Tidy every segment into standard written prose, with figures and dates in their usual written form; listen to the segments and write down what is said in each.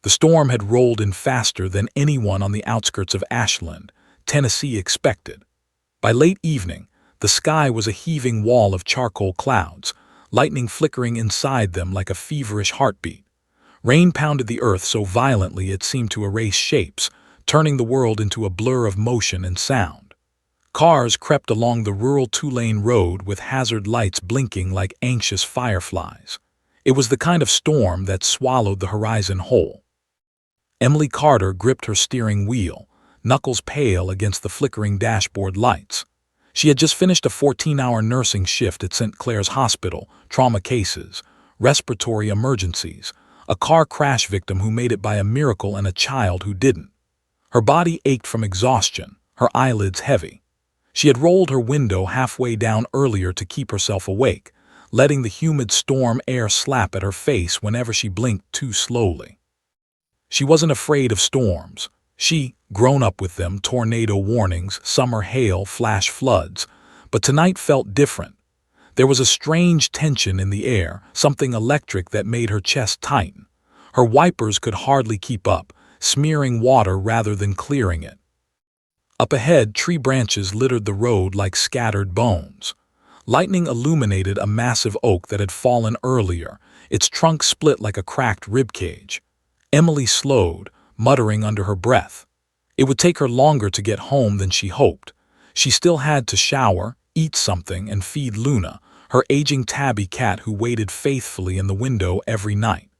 The storm had rolled in faster than anyone on the outskirts of Ashland, Tennessee expected. By late evening, the sky was a heaving wall of charcoal clouds, lightning flickering inside them like a feverish heartbeat. Rain pounded the earth so violently it seemed to erase shapes, turning the world into a blur of motion and sound. Cars crept along the rural two-lane road with hazard lights blinking like anxious fireflies. It was the kind of storm that swallowed the horizon whole. Emily Carter gripped her steering wheel, knuckles pale against the flickering dashboard lights. She had just finished a 14-hour nursing shift at St. Clair's Hospital, trauma cases, respiratory emergencies, a car crash victim who made it by a miracle and a child who didn't. Her body ached from exhaustion, her eyelids heavy. She had rolled her window halfway down earlier to keep herself awake, letting the humid storm air slap at her face whenever she blinked too slowly. She wasn't afraid of storms. She, grown up with them, tornado warnings, summer hail, flash floods. But tonight felt different. There was a strange tension in the air, something electric that made her chest tighten. Her wipers could hardly keep up, smearing water rather than clearing it. Up ahead, tree branches littered the road like scattered bones. Lightning illuminated a massive oak that had fallen earlier, its trunk split like a cracked ribcage. Emily slowed, muttering under her breath. It would take her longer to get home than she hoped. She still had to shower, eat something, and feed Luna, her aging tabby cat who waited faithfully in the window every night.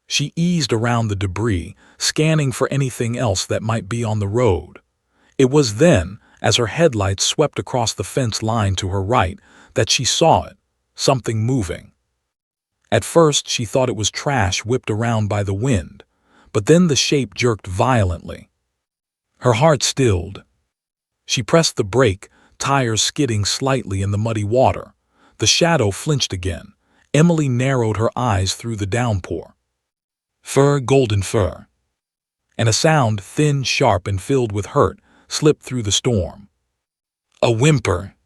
She eased around the debris, scanning for anything else that might be on the road. It was then, as her headlights swept across the fence line to her right, that she saw it, something moving. At first, she thought it was trash whipped around by the wind, but then the shape jerked violently. Her heart stilled. She pressed the brake, tires skidding slightly in the muddy water. The shadow flinched again. Emily narrowed her eyes through the downpour. Fur, golden fur. And a sound, thin, sharp, and filled with hurt, slipped through the storm. A whimper.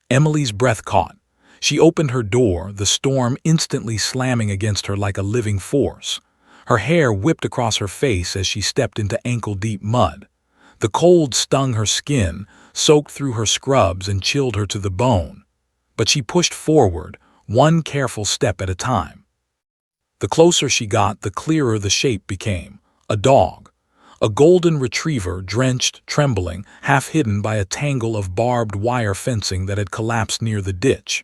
Emily's breath caught. She opened her door, the storm instantly slamming against her like a living force. Her hair whipped across her face as she stepped into ankle-deep mud. The cold stung her skin, soaked through her scrubs, and chilled her to the bone. But she pushed forward, one careful step at a time. The closer she got, the clearer the shape became. A dog. A golden retriever, drenched, trembling, half hidden by a tangle of barbed wire fencing that had collapsed near the ditch.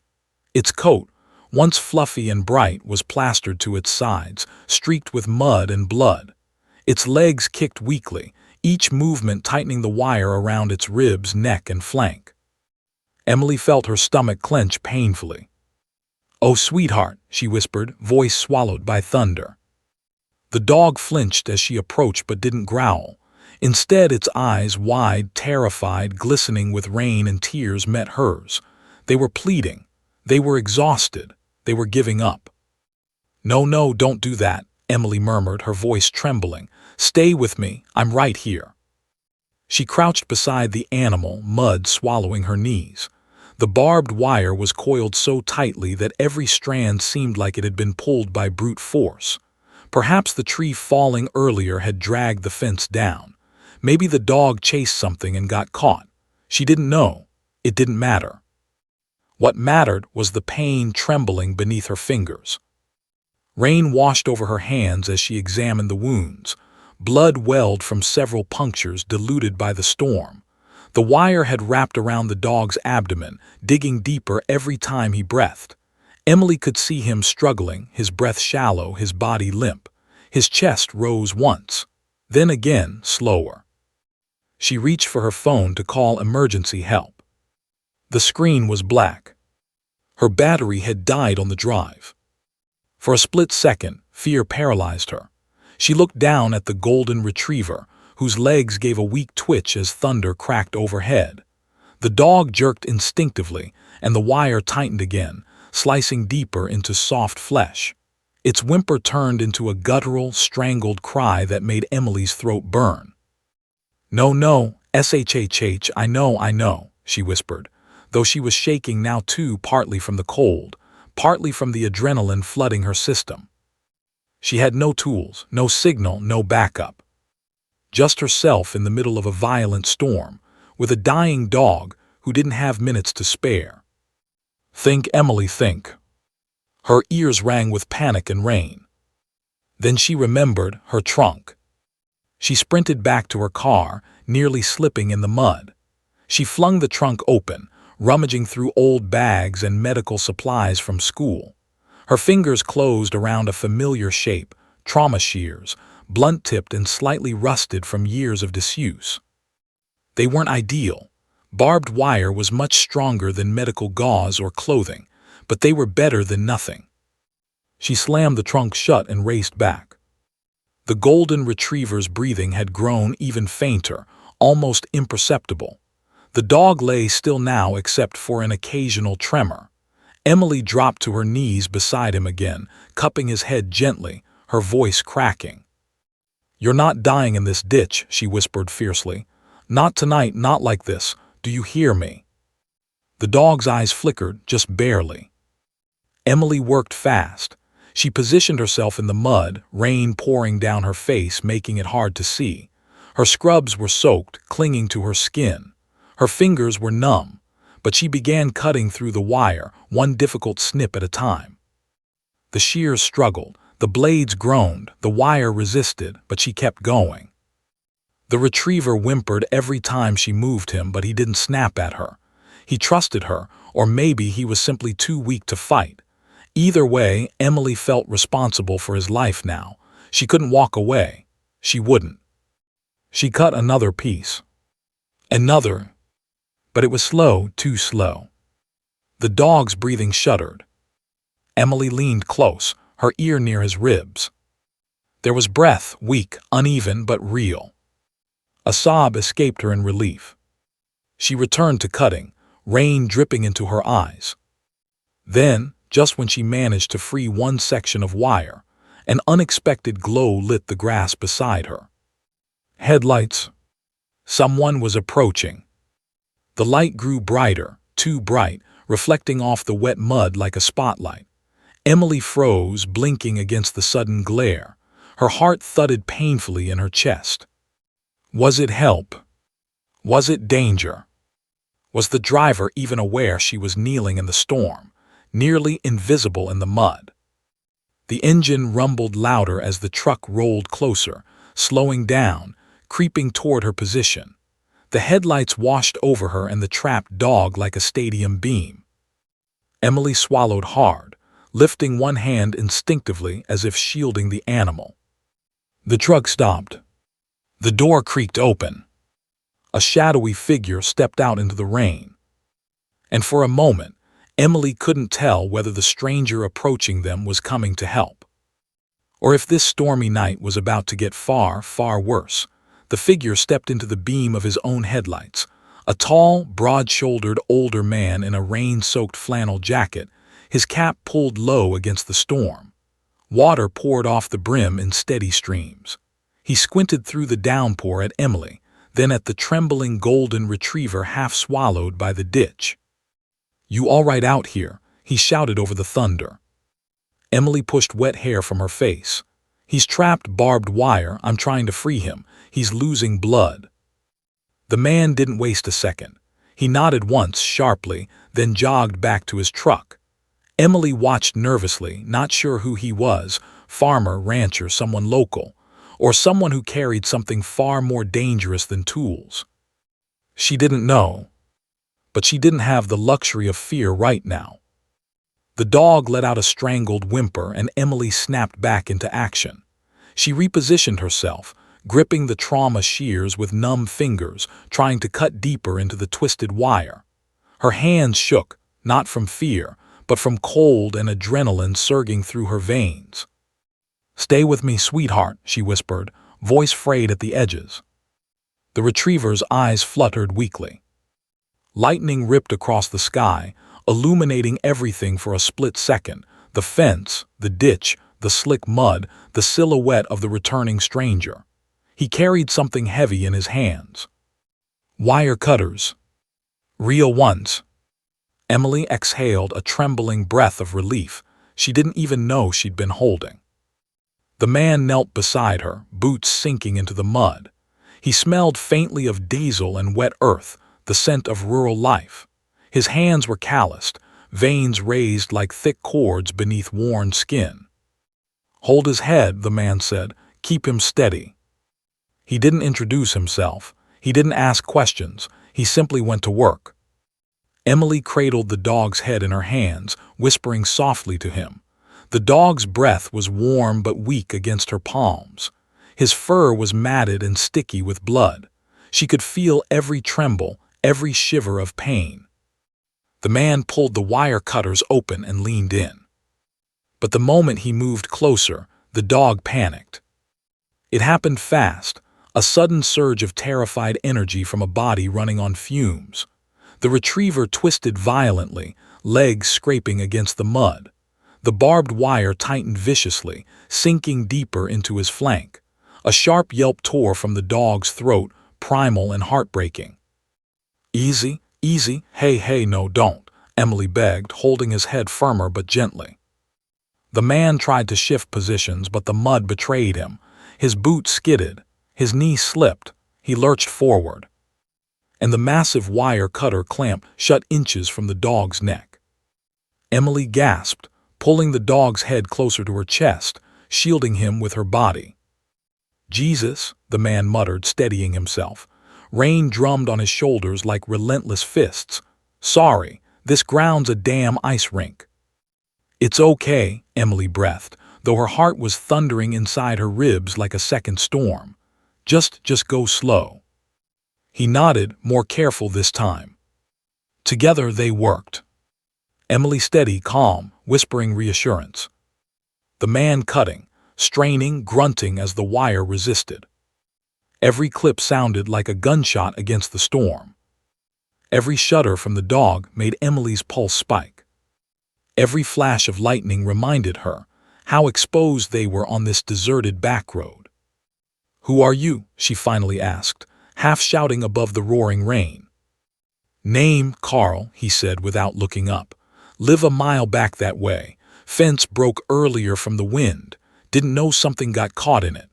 Its coat, once fluffy and bright, was plastered to its sides, streaked with mud and blood. Its legs kicked weakly, each movement tightening the wire around its ribs, neck, and flank. Emily felt her stomach clench painfully. "Oh, sweetheart," she whispered, voice swallowed by thunder. The dog flinched as she approached but didn't growl. Instead, its eyes, wide, terrified, glistening with rain and tears, met hers. They were pleading. They were exhausted. They were giving up. "No, no, don't do that," Emily murmured, her voice trembling. "Stay with me. I'm right here." She crouched beside the animal, mud swallowing her knees. The barbed wire was coiled so tightly that every strand seemed like it had been pulled by brute force. Perhaps the tree falling earlier had dragged the fence down. Maybe the dog chased something and got caught. She didn't know. It didn't matter. What mattered was the pain trembling beneath her fingers. Rain washed over her hands as she examined the wounds. Blood welled from several punctures diluted by the storm. The wire had wrapped around the dog's abdomen, digging deeper every time he breathed. Emily could see him struggling, his breath shallow, his body limp. His chest rose once, then again, slower. She reached for her phone to call emergency help. The screen was black. Her battery had died on the drive. For a split second, fear paralyzed her. She looked down at the golden retriever, whose legs gave a weak twitch as thunder cracked overhead. The dog jerked instinctively, and the wire tightened again, slicing deeper into soft flesh. Its whimper turned into a guttural, strangled cry that made Emily's throat burn. "No, no, shhh, I know," she whispered, though she was shaking now too, partly from the cold, partly from the adrenaline flooding her system. She had no tools, no signal, no backup. Just herself in the middle of a violent storm, with a dying dog who didn't have minutes to spare. Think, Emily, think. Her ears rang with panic and rain. Then she remembered her trunk. She sprinted back to her car, nearly slipping in the mud. She flung the trunk open, rummaging through old bags and medical supplies from school. Her fingers closed around a familiar shape, trauma shears, blunt-tipped and slightly rusted from years of disuse. They weren't ideal. Barbed wire was much stronger than medical gauze or clothing, but they were better than nothing. She slammed the trunk shut and raced back. The golden retriever's breathing had grown even fainter, almost imperceptible. The dog lay still now except for an occasional tremor. Emily dropped to her knees beside him again, cupping his head gently, her voice cracking. "You're not dying in this ditch," she whispered fiercely. "Not tonight, not like this. Do you hear me?" The dog's eyes flickered, just barely. Emily worked fast. She positioned herself in the mud, rain pouring down her face, making it hard to see. Her scrubs were soaked, clinging to her skin. Her fingers were numb, but she began cutting through the wire, one difficult snip at a time. The shears struggled, the blades groaned, the wire resisted, but she kept going. The retriever whimpered every time she moved him, but he didn't snap at her. He trusted her, or maybe he was simply too weak to fight. Either way, Emily felt responsible for his life now. She couldn't walk away. She wouldn't. She cut another piece. Another. But it was slow, too slow. The dog's breathing shuddered. Emily leaned close, her ear near his ribs. There was breath, weak, uneven, but real. A sob escaped her in relief. She returned to cutting, rain dripping into her eyes. Then, just when she managed to free one section of wire, an unexpected glow lit the grass beside her. Headlights. Someone was approaching. The light grew brighter, too bright, reflecting off the wet mud like a spotlight. Emily froze, blinking against the sudden glare. Her heart thudded painfully in her chest. Was it help? Was it danger? Was the driver even aware she was kneeling in the storm, nearly invisible in the mud? The engine rumbled louder as the truck rolled closer, slowing down, creeping toward her position. The headlights washed over her and the trapped dog like a stadium beam. Emily swallowed hard, lifting one hand instinctively as if shielding the animal. The truck stopped. The door creaked open. A shadowy figure stepped out into the rain. And for a moment, Emily couldn't tell whether the stranger approaching them was coming to help, or if this stormy night was about to get far, far worse. The figure stepped into the beam of his own headlights, a tall, broad-shouldered older man in a rain-soaked flannel jacket, his cap pulled low against the storm. Water poured off the brim in steady streams. He squinted through the downpour at Emily, then at the trembling golden retriever half swallowed by the ditch. "You all right out here?" he shouted over the thunder. Emily pushed wet hair from her face. "He's trapped, barbed wire. I'm trying to free him. He's losing blood." The man didn't waste a second. He nodded once sharply, then jogged back to his truck. Emily watched nervously, not sure who he was, farmer, rancher, someone local, or someone who carried something far more dangerous than tools. She didn't know, but she didn't have the luxury of fear right now. The dog let out a strangled whimper and Emily snapped back into action. She repositioned herself, gripping the trauma shears with numb fingers, trying to cut deeper into the twisted wire. Her hands shook, not from fear, but from cold and adrenaline surging through her veins. "Stay with me, sweetheart," she whispered, voice frayed at the edges. The retriever's eyes fluttered weakly. Lightning ripped across the sky, illuminating everything for a split second: the fence, the ditch, the slick mud, the silhouette of the returning stranger. He carried something heavy in his hands. Wire cutters. Real ones. Emily exhaled a trembling breath of relief she didn't even know she'd been holding. The man knelt beside her, boots sinking into the mud. He smelled faintly of diesel and wet earth, the scent of rural life. His hands were calloused, veins raised like thick cords beneath worn skin. "Hold his head," the man said. "Keep him steady." He didn't introduce himself. He didn't ask questions. He simply went to work. Emily cradled the dog's head in her hands, whispering softly to him. The dog's breath was warm but weak against her palms. His fur was matted and sticky with blood. She could feel every tremble, every shiver of pain. The man pulled the wire cutters open and leaned in. But the moment he moved closer, the dog panicked. It happened fast, a sudden surge of terrified energy from a body running on fumes. The retriever twisted violently, legs scraping against the mud. The barbed wire tightened viciously, sinking deeper into his flank. A sharp yelp tore from the dog's throat, primal and heartbreaking. "Easy, easy, hey, no, don't," Emily begged, holding his head firmer but gently. The man tried to shift positions, but the mud betrayed him. His boot skidded, his knee slipped, he lurched forward. And the massive wire cutter clamp shut inches from the dog's neck. Emily gasped, pulling the dog's head closer to her chest, shielding him with her body. "Jesus," the man muttered, steadying himself. Rain drummed on his shoulders like relentless fists. "Sorry, this ground's a damn ice rink." "It's okay," Emily breathed, though her heart was thundering inside her ribs like a second storm. Just go slow." He nodded, more careful this time. Together they worked. Emily steady, calm, whispering reassurance. The man cutting, straining, grunting as the wire resisted. Every clip sounded like a gunshot against the storm. Every shudder from the dog made Emily's pulse spike. Every flash of lightning reminded her how exposed they were on this deserted back road. "Who are you?" she finally asked, half shouting above the roaring rain. "Name, Carl," he said without looking up. "Live a mile back that way. Fence broke earlier from the wind. Didn't know something got caught in it."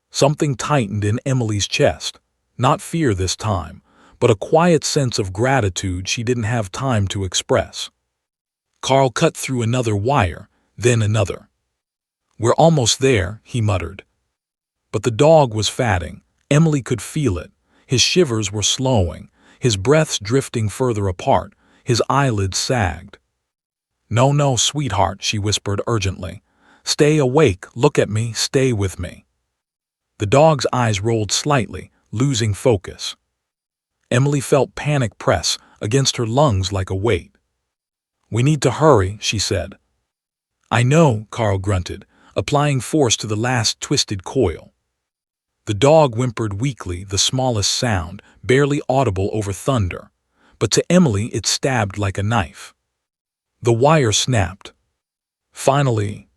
Something tightened in Emily's chest. Not fear this time, but a quiet sense of gratitude she didn't have time to express. Carl cut through another wire, then another. "We're almost there," he muttered. But the dog was fatting. Emily could feel it. His shivers were slowing, his breaths drifting further apart, his eyelids sagged. No, sweetheart," she whispered urgently. "Stay awake, look at me, stay with me." The dog's eyes rolled slightly, losing focus. Emily felt panic press against her lungs like a weight. "We need to hurry," she said. "I know," Carl grunted, applying force to the last twisted coil. The dog whimpered weakly, the smallest sound, barely audible over thunder. But to Emily it stabbed like a knife. The wire snapped. Finally,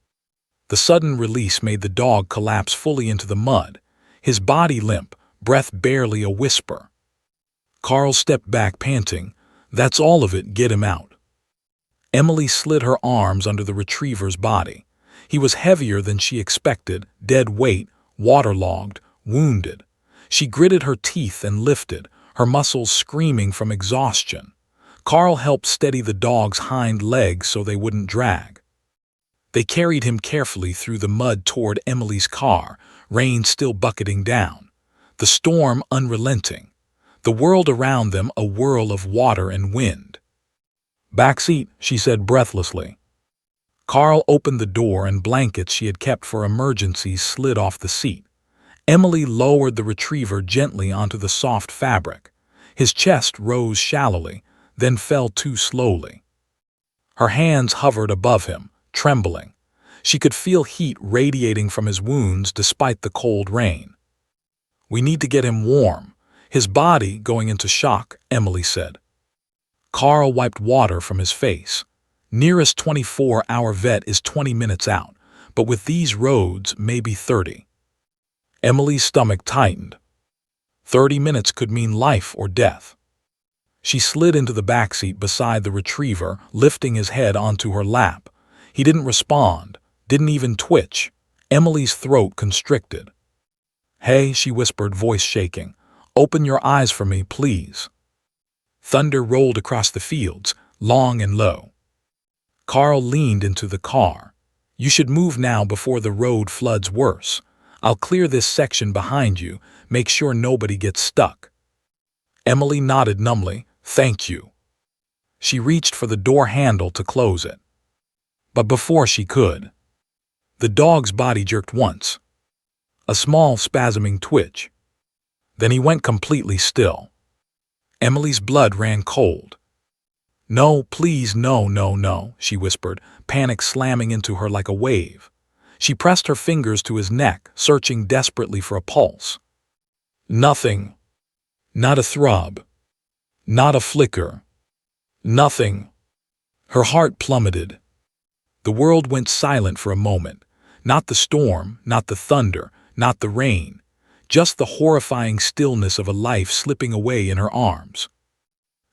the sudden release made the dog collapse fully into the mud, his body limp, breath barely a whisper. Carl stepped back, panting. "That's all of it, get him out." Emily slid her arms under the retriever's body. He was heavier than she expected, dead weight, waterlogged, wounded. She gritted her teeth and lifted, her muscles screaming from exhaustion. Carl helped steady the dog's hind legs so they wouldn't drag. They carried him carefully through the mud toward Emily's car, rain still bucketing down. The storm unrelenting. The world around them a whirl of water and wind. "Back seat," she said breathlessly. Carl opened the door and blankets she had kept for emergencies slid off the seat. Emily lowered the retriever gently onto the soft fabric. His chest rose shallowly, then fell too slowly. Her hands hovered above him, trembling. She could feel heat radiating from his wounds despite the cold rain. "We need to get him warm. His body going into shock," Emily said. Carl wiped water from his face. "Nearest 24-hour vet is 20 minutes out, but with these roads, maybe 30. Emily's stomach tightened. 30 minutes could mean life or death. She slid into the backseat beside the retriever, lifting his head onto her lap. He didn't respond, didn't even twitch. Emily's throat constricted. "Hey," she whispered, voice shaking. "Open your eyes for me, please." Thunder rolled across the fields, long and low. Carl leaned into the car. "You should move now before the road floods worse. I'll clear this section behind you, make sure nobody gets stuck." Emily nodded numbly. "Thank you." She reached for the door handle to close it. But before she could, the dog's body jerked once. A small spasming twitch. Then he went completely still. Emily's blood ran cold. "No, please, no, no, no," she whispered, panic slamming into her like a wave. She pressed her fingers to his neck, searching desperately for a pulse. Nothing. Not a throb. Not a flicker. Nothing. Her heart plummeted. The world went silent for a moment. Not the storm, not the thunder, not the rain. Just the horrifying stillness of a life slipping away in her arms.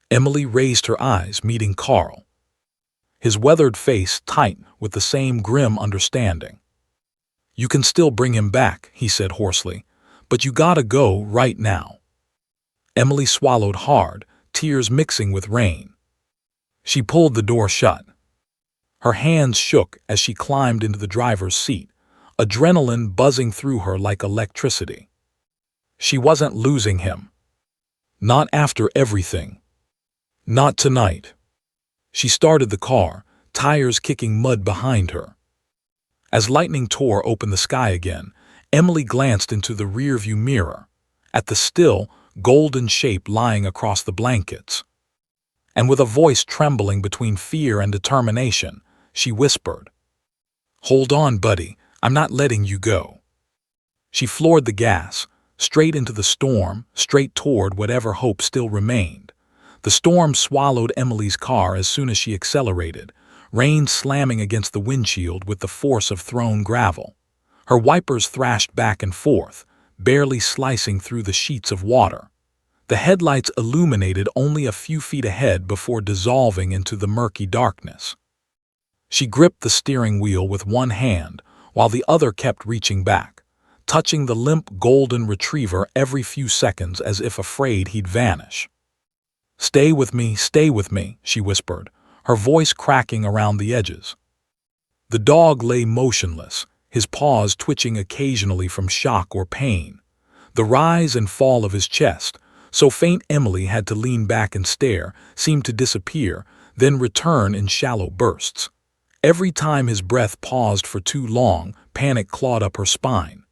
Emily raised her eyes, meeting Carl. His weathered face tight with the same grim understanding. "You can still bring him back," he said hoarsely, "but you gotta go right now." Emily swallowed hard, tears mixing with rain. She pulled the door shut. Her hands shook as she climbed into the driver's seat, adrenaline buzzing through her like electricity. She wasn't losing him. Not after everything. Not tonight. She started the car, tires kicking mud behind her. As lightning tore open the sky again, Emily glanced into the rearview mirror, at the still, golden shape lying across the blankets. And with a voice trembling between fear and determination, she whispered, "Hold on, buddy, I'm not letting you go." She floored the gas, straight into the storm, straight toward whatever hope still remained. The storm swallowed Emily's car as soon as she accelerated, rain slamming against the windshield with the force of thrown gravel. Her wipers thrashed back and forth, barely slicing through the sheets of water. The headlights illuminated only a few feet ahead before dissolving into the murky darkness. She gripped the steering wheel with one hand, while the other kept reaching back, touching the limp golden retriever every few seconds as if afraid he'd vanish. Stay with me," she whispered, her voice cracking around the edges. The dog lay motionless, his paws twitching occasionally from shock or pain. The rise and fall of his chest, so faint Emily had to lean back and stare, seemed to disappear, then return in shallow bursts. Every time his breath paused for too long, panic clawed up her spine.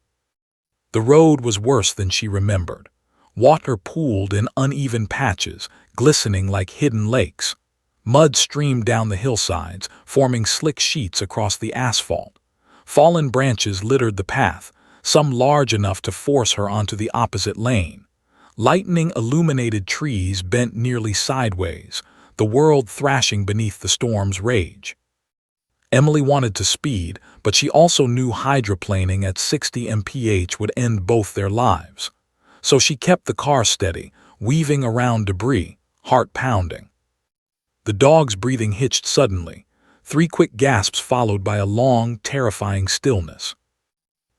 The road was worse than she remembered. Water pooled in uneven patches, glistening like hidden lakes. Mud streamed down the hillsides, forming slick sheets across the asphalt. Fallen branches littered the path, some large enough to force her onto the opposite lane. Lightning-illuminated trees bent nearly sideways, the world thrashing beneath the storm's rage. Emily wanted to speed, but she also knew hydroplaning at 60 mph would end both their lives. So she kept the car steady, weaving around debris, heart pounding. The dog's breathing hitched suddenly, 3 quick gasps followed by a long, terrifying stillness.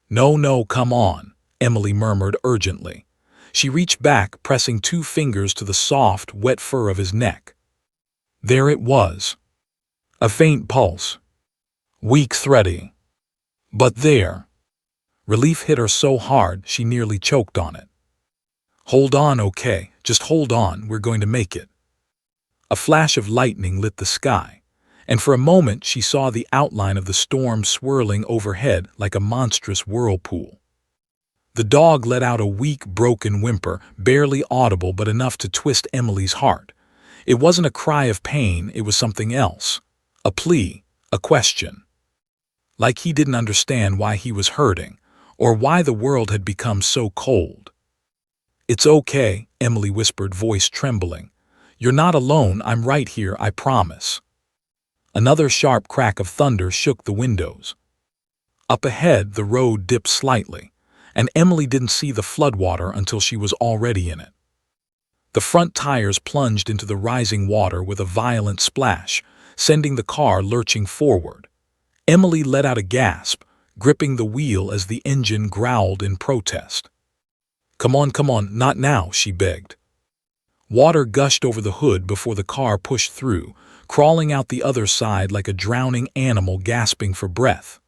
"No, no, come on," Emily murmured urgently. She reached back, pressing 2 fingers to the soft, wet fur of his neck. There it was. A faint pulse. Weak thready. But there. Relief hit her so hard she nearly choked on it. "Hold on, okay, just hold on, we're going to make it." A flash of lightning lit the sky, and for a moment she saw the outline of the storm swirling overhead like a monstrous whirlpool. The dog let out a weak, broken whimper, barely audible but enough to twist Emily's heart. It wasn't a cry of pain, it was something else. A plea, a question. Like he didn't understand why he was hurting, or why the world had become so cold. "It's okay," Emily whispered, voice trembling. "You're not alone, I'm right here, I promise." Another sharp crack of thunder shook the windows. Up ahead, the road dipped slightly, and Emily didn't see the floodwater until she was already in it. The front tires plunged into the rising water with a violent splash, sending the car lurching forward. Emily let out a gasp, gripping the wheel as the engine growled in protest. Come on, not now," she begged. Water gushed over the hood before the car pushed through, crawling out the other side like a drowning animal gasping for breath.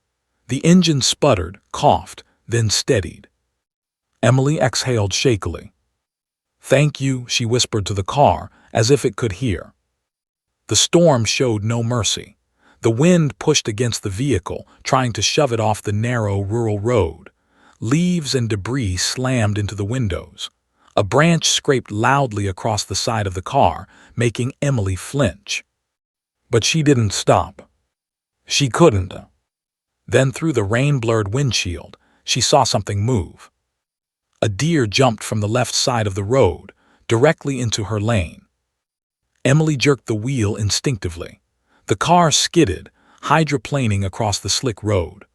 The engine sputtered, coughed, then steadied. Emily exhaled shakily. "Thank you," she whispered to the car, as if it could hear. The storm showed no mercy. The wind pushed against the vehicle, trying to shove it off the narrow rural road. Leaves and debris slammed into the windows. A branch scraped loudly across the side of the car, making Emily flinch. But she didn't stop. She couldn't. Then through the rain-blurred windshield, she saw something move. A deer jumped from the left side of the road, directly into her lane. Emily jerked the wheel instinctively. The car skidded, hydroplaning across the slick road.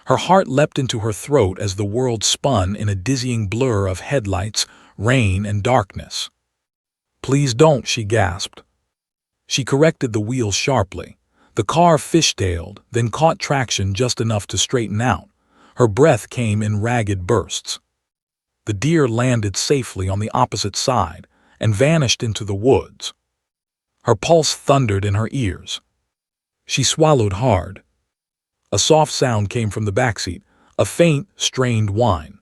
Her heart leapt into her throat as the world spun in a dizzying blur of headlights, rain, and darkness. "Please don't," she gasped. She corrected the wheel sharply. The car fishtailed, then caught traction just enough to straighten out. Her breath came in ragged bursts. The deer landed safely on the opposite side and vanished into the woods. Her pulse thundered in her ears. She swallowed hard. A soft sound came from the backseat, a faint, strained whine.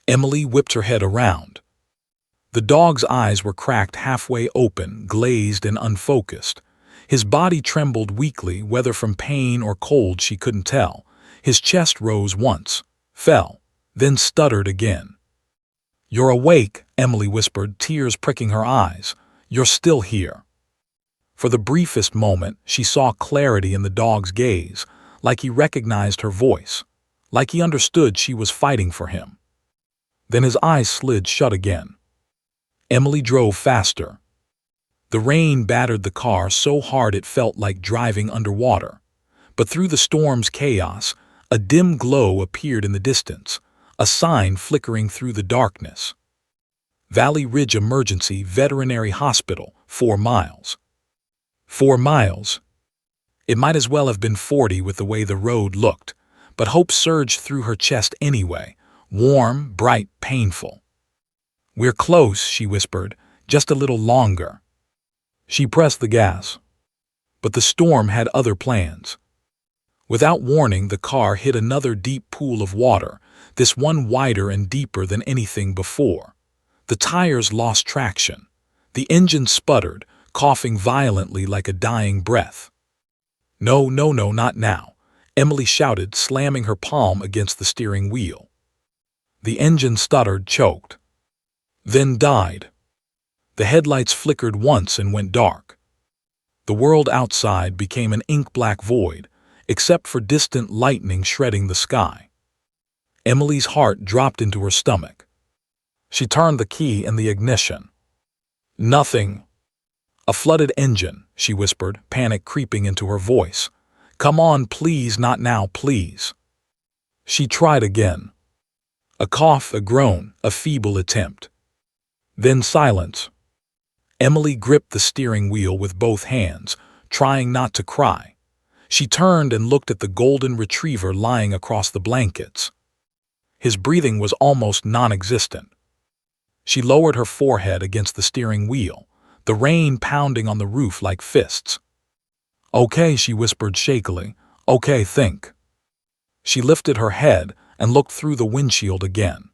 Emily whipped her head around. The dog's eyes were cracked halfway open, glazed and unfocused. His body trembled weakly, whether from pain or cold she couldn't tell. His chest rose once, fell, then stuttered again. "You're awake," Emily whispered, tears pricking her eyes. "You're still here." For the briefest moment, she saw clarity in the dog's gaze, like he recognized her voice, like he understood she was fighting for him. Then his eyes slid shut again. Emily drove faster. The rain battered the car so hard it felt like driving underwater. But through the storm's chaos, a dim glow appeared in the distance, a sign flickering through the darkness. Valley Ridge Emergency Veterinary Hospital, 4 miles. 4 miles. It might as well have been 40 with the way the road looked, but hope surged through her chest anyway, warm, bright, painful. "We're close," she whispered, "just a little longer." She pressed the gas. But the storm had other plans. Without warning, the car hit another deep pool of water, this one wider and deeper than anything before. The tires lost traction. The engine sputtered, coughing violently like a dying breath. "No, not now," Emily shouted, slamming her palm against the steering wheel. The engine stuttered, choked. Then died. The headlights flickered once and went dark. The world outside became an ink-black void, except for distant lightning shredding the sky. Emily's heart dropped into her stomach. She turned the key in the ignition. Nothing. "A flooded engine," she whispered, panic creeping into her voice. "Come on, please, not now, please." She tried again. A cough, a groan, a feeble attempt. Then silence. Emily gripped the steering wheel with both hands, trying not to cry. She turned and looked at the golden retriever lying across the blankets. His breathing was almost non-existent. She lowered her forehead against the steering wheel, the rain pounding on the roof like fists. "Okay," she whispered shakily. "Okay, think." She lifted her head and looked through the windshield again.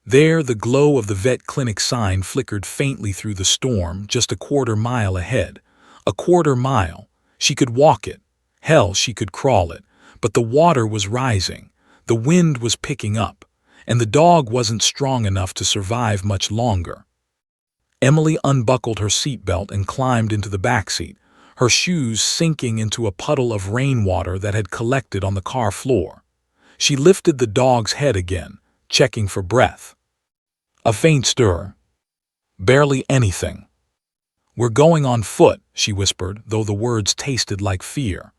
There, the glow of the vet clinic sign flickered faintly through the storm, just a quarter mile ahead. A quarter mile. She could walk it. Hell, she could crawl it. But the water was rising. The wind was picking up. And the dog wasn't strong enough to survive much longer. Emily unbuckled her seatbelt and climbed into the backseat, her shoes sinking into a puddle of rainwater that had collected on the car floor. She lifted the dog's head again, checking for breath. A faint stir. Barely anything. "We're going on foot," she whispered, though the words tasted like fear.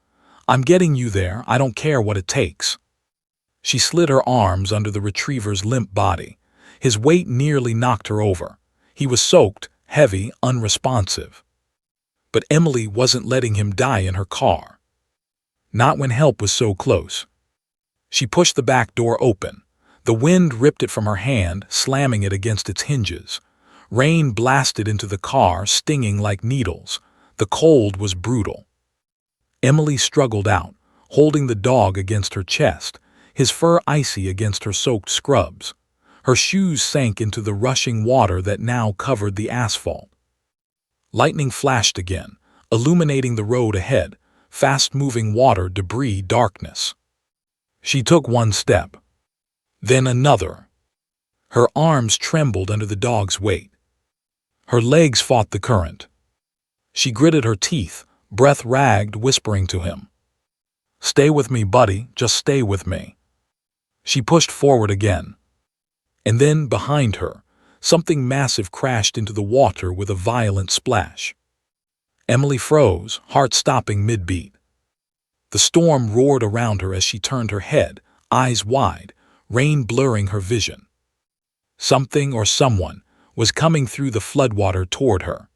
"I'm getting you there, I don't care what it takes." She slid her arms under the retriever's limp body. His weight nearly knocked her over. He was soaked, heavy, unresponsive. But Emily wasn't letting him die in her car. Not when help was so close. She pushed the back door open. The wind ripped it from her hand, slamming it against its hinges. Rain blasted into the car, stinging like needles. The cold was brutal. Emily struggled out, holding the dog against her chest, his fur icy against her soaked scrubs. Her shoes sank into the rushing water that now covered the asphalt. Lightning flashed again, illuminating the road ahead, fast-moving water, debris, darkness. She took one step, then another. Her arms trembled under the dog's weight. Her legs fought the current. She gritted her teeth, breath ragged, whispering to him, "Stay with me, buddy, just stay with me." She pushed forward again. And then, behind her, something massive crashed into the water with a violent splash. Emily froze, heart stopping mid-beat. The storm roared around her as she turned her head, eyes wide, rain blurring her vision. Something or someone was coming through the floodwater toward her.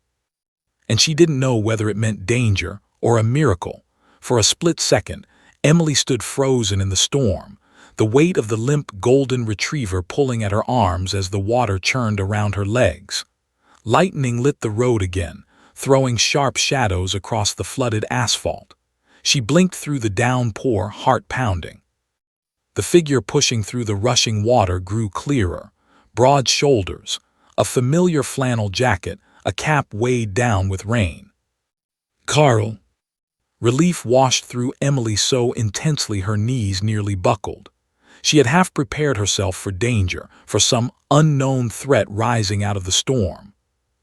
And she didn't know whether it meant danger or a miracle. For a split second, Emily stood frozen in the storm, the weight of the limp golden retriever pulling at her arms as the water churned around her legs. Lightning lit the road again, throwing sharp shadows across the flooded asphalt. She blinked through the downpour, heart pounding. The figure pushing through the rushing water grew clearer. Broad shoulders, a familiar flannel jacket, a cap weighed down with rain. "Carl." Relief washed through Emily so intensely her knees nearly buckled. She had half prepared herself for danger, for some unknown threat rising out of the storm.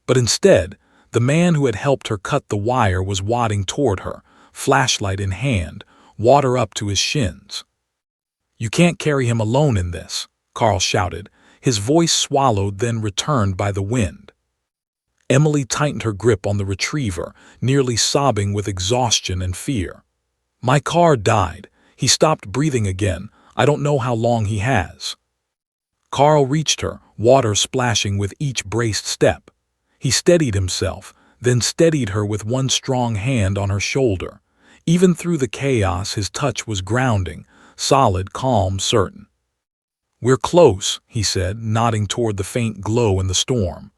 But instead, the man who had helped her cut the wire was wadding toward her, flashlight in hand, water up to his shins. "You can't carry him alone in this," Carl shouted, his voice swallowed then returned by the wind. Emily tightened her grip on the retriever, nearly sobbing with exhaustion and fear. "My car died. He stopped breathing again. I don't know how long he has." Carl reached her, water splashing with each braced step. He steadied himself, then steadied her with one strong hand on her shoulder. Even through the chaos, his touch was grounding, solid, calm, certain. "We're close," he said, nodding toward the faint glow in the storm.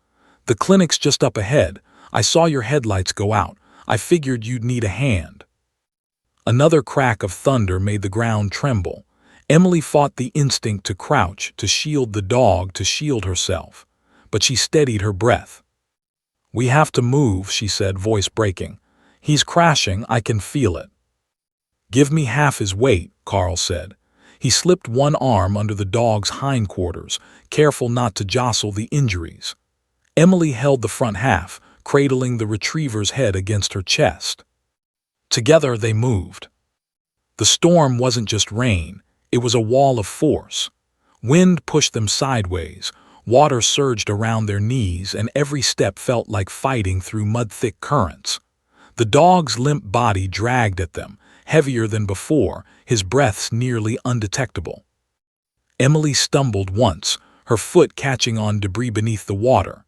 "The clinic's just up ahead. I saw your headlights go out. I figured you'd need a hand." Another crack of thunder made the ground tremble. Emily fought the instinct to crouch, to shield the dog, to shield herself. But she steadied her breath. "We have to move," she said, voice breaking. "He's crashing, I can feel it." "Give me half his weight," Carl said. He slipped one arm under the dog's hindquarters, careful not to jostle the injuries. Emily held the front half, cradling the retriever's head against her chest. Together they moved. The storm wasn't just rain, it was a wall of force. Wind pushed them sideways, water surged around their knees, and every step felt like fighting through mud-thick currents. The dog's limp body dragged at them, heavier than before, his breaths nearly undetectable. Emily stumbled once, her foot catching on debris beneath the water.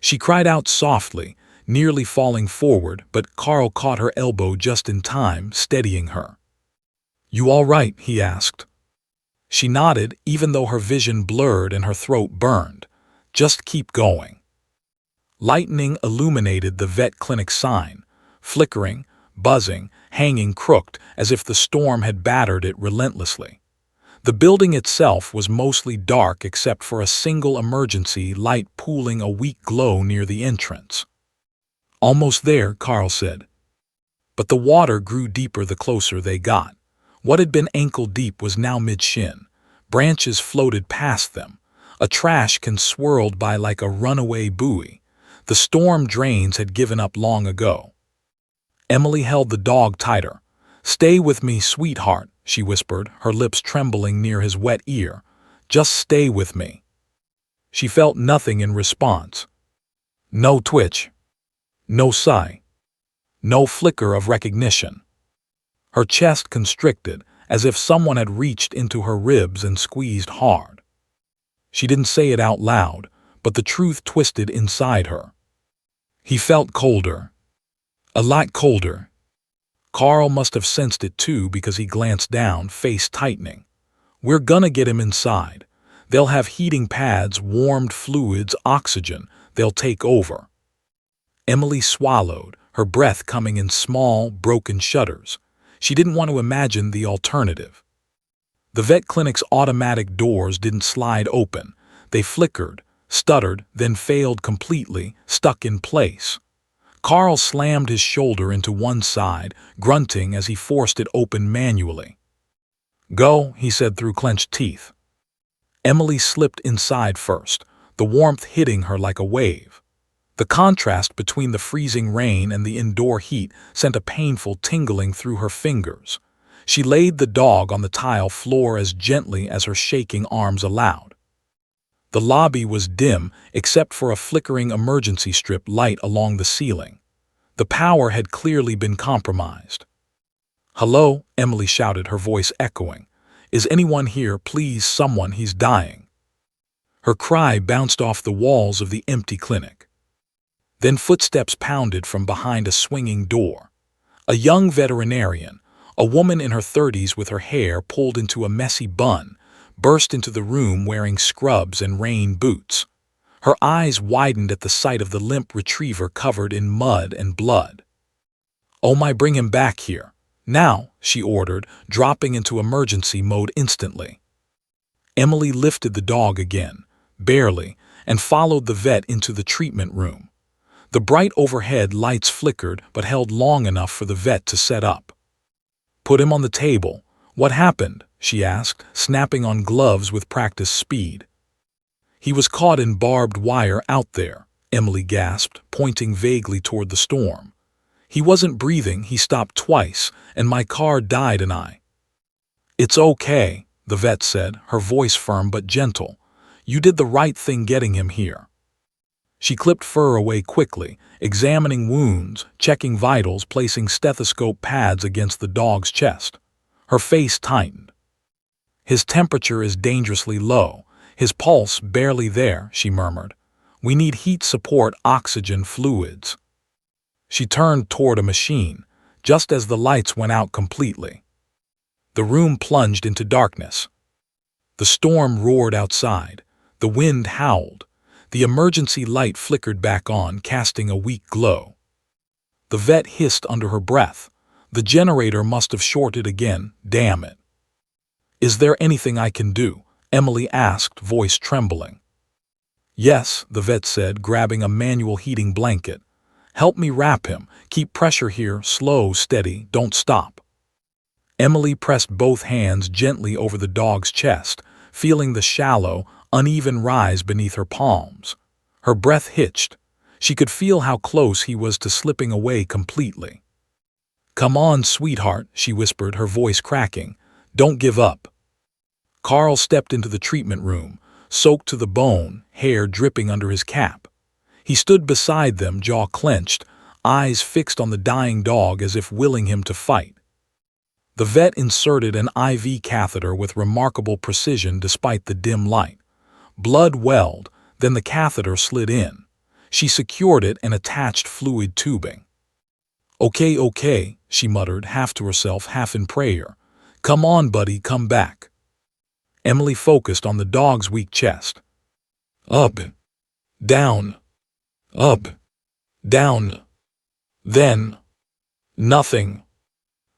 She cried out softly, nearly falling forward, but Carl caught her elbow just in time, steadying her. "You all right?" he asked. She nodded, even though her vision blurred and her throat burned. "Just keep going." Lightning illuminated the vet clinic sign, flickering, buzzing, hanging crooked as if the storm had battered it relentlessly. The building itself was mostly dark except for a single emergency light pooling a weak glow near the entrance. "Almost there," Carl said. But the water grew deeper the closer they got. What had been ankle-deep was now mid-shin. Branches floated past them. A trash can swirled by like a runaway buoy. The storm drains had given up long ago. Emily held the dog tighter. "Stay with me, sweetheart," she whispered, her lips trembling near his wet ear. "Just stay with me." She felt nothing in response. No twitch. No sigh. No flicker of recognition. Her chest constricted, as if someone had reached into her ribs and squeezed hard. She didn't say it out loud, but the truth twisted inside her. He felt colder. A lot colder. Carl must have sensed it too because he glanced down, face tightening. We're gonna get him inside. They'll have heating pads, warmed fluids, oxygen. They'll take over. Emily swallowed, her breath coming in small, broken shudders. She didn't want to imagine the alternative. The vet clinic's automatic doors didn't slide open. They flickered, stuttered, then failed completely, stuck in place. Carl slammed his shoulder into one side, grunting as he forced it open manually. "Go," he said through clenched teeth. Emily slipped inside first, the warmth hitting her like a wave. The contrast between the freezing rain and the indoor heat sent a painful tingling through her fingers. She laid the dog on the tile floor as gently as her shaking arms allowed. The lobby was dim except for a flickering emergency strip light along the ceiling. The power had clearly been compromised. "Hello," Emily shouted, her voice echoing. "Is anyone here? Please, someone, he's dying." Her cry bounced off the walls of the empty clinic. Then footsteps pounded from behind a swinging door. A young veterinarian, a woman in her 30s with her hair pulled into a messy bun, burst into the room wearing scrubs and rain boots. Her eyes widened at the sight of the limp retriever covered in mud and blood. "Oh my, bring him back here. Now," she ordered, dropping into emergency mode instantly. Emily lifted the dog again, barely, and followed the vet into the treatment room. The bright overhead lights flickered but held long enough for the vet to set up. "Put him on the table. What happened?" she asked, snapping on gloves with practiced speed. "He was caught in barbed wire out there," Emily gasped, pointing vaguely toward the storm. "He wasn't breathing, he stopped twice, and my car died and I—" "It's okay," the vet said, her voice firm but gentle. "You did the right thing getting him here." She clipped fur away quickly, examining wounds, checking vitals, placing stethoscope pads against the dog's chest. Her face tightened. "His temperature is dangerously low. His pulse barely there," she murmured. "We need heat support, oxygen, fluids." She turned toward a machine, just as the lights went out completely. The room plunged into darkness. The storm roared outside. The wind howled. The emergency light flickered back on, casting a weak glow. The vet hissed under her breath. "The generator must have shorted again, damn it." "Is there anything I can do?" Emily asked, voice trembling. "Yes," the vet said, grabbing a manual heating blanket. "Help me wrap him. Keep pressure here, slow, steady, don't stop." Emily pressed both hands gently over the dog's chest, feeling the shallow, uneven rise beneath her palms. Her breath hitched. She could feel how close he was to slipping away completely. "Come on, sweetheart," she whispered, her voice cracking. "Don't give up." Carl stepped into the treatment room, soaked to the bone, hair dripping under his cap. He stood beside them, jaw clenched, eyes fixed on the dying dog as if willing him to fight. The vet inserted an IV catheter with remarkable precision despite the dim light. Blood welled, then the catheter slid in. She secured it and attached fluid tubing. "Okay, okay," she muttered, half to herself, half in prayer. "Come on, buddy, come back." Emily focused on the dog's weak chest. Up, down, up, down. Then, nothing.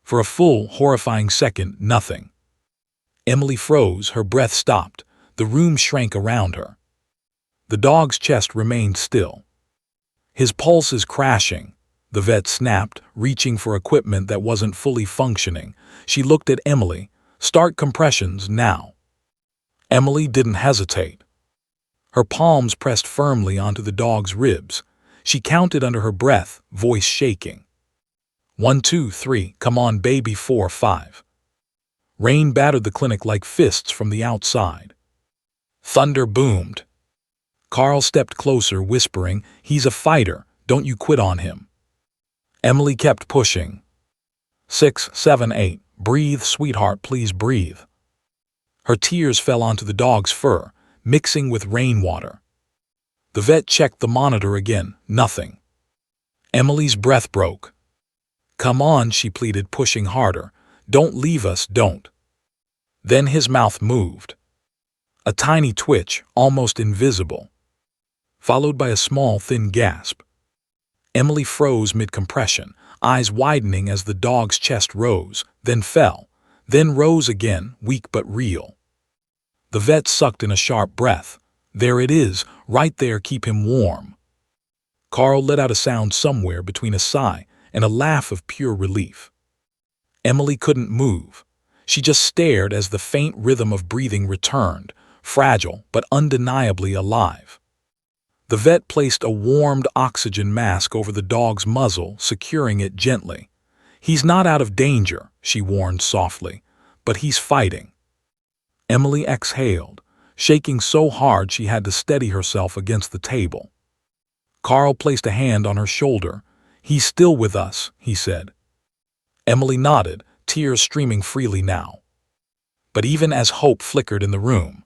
For a full, horrifying second, nothing. Emily froze, her breath stopped. The room shrank around her. The dog's chest remained still. "His pulse is crashing," the vet snapped, reaching for equipment that wasn't fully functioning. She looked at Emily. "Start compressions now." Emily didn't hesitate. Her palms pressed firmly onto the dog's ribs. She counted under her breath, voice shaking. 1, 2, 3, come on baby, 4, 5. Rain battered the clinic like fists from the outside. Thunder boomed. Carl stepped closer, whispering, "He's a fighter, don't you quit on him." Emily kept pushing. 6, 7, 8, breathe, sweetheart, please breathe. Her tears fell onto the dog's fur, mixing with rainwater. The vet checked the monitor again, nothing. Emily's breath broke. "Come on," she pleaded, pushing harder. "Don't leave us, don't." Then his mouth moved. A tiny twitch, almost invisible, followed by a small, thin gasp. Emily froze mid-compression, eyes widening as the dog's chest rose, then fell, then rose again, weak but real. The vet sucked in a sharp breath. There it is, right there, keep him warm. Carl let out a sound somewhere between a sigh and a laugh of pure relief. Emily couldn't move. She just stared as the faint rhythm of breathing returned, fragile but undeniably alive. The vet placed a warmed oxygen mask over the dog's muzzle, securing it gently. He's not out of danger, she warned softly, but he's fighting. Emily exhaled, shaking so hard she had to steady herself against the table. Carl placed a hand on her shoulder. He's still with us, he said. Emily nodded, tears streaming freely now. But even as hope flickered in the room,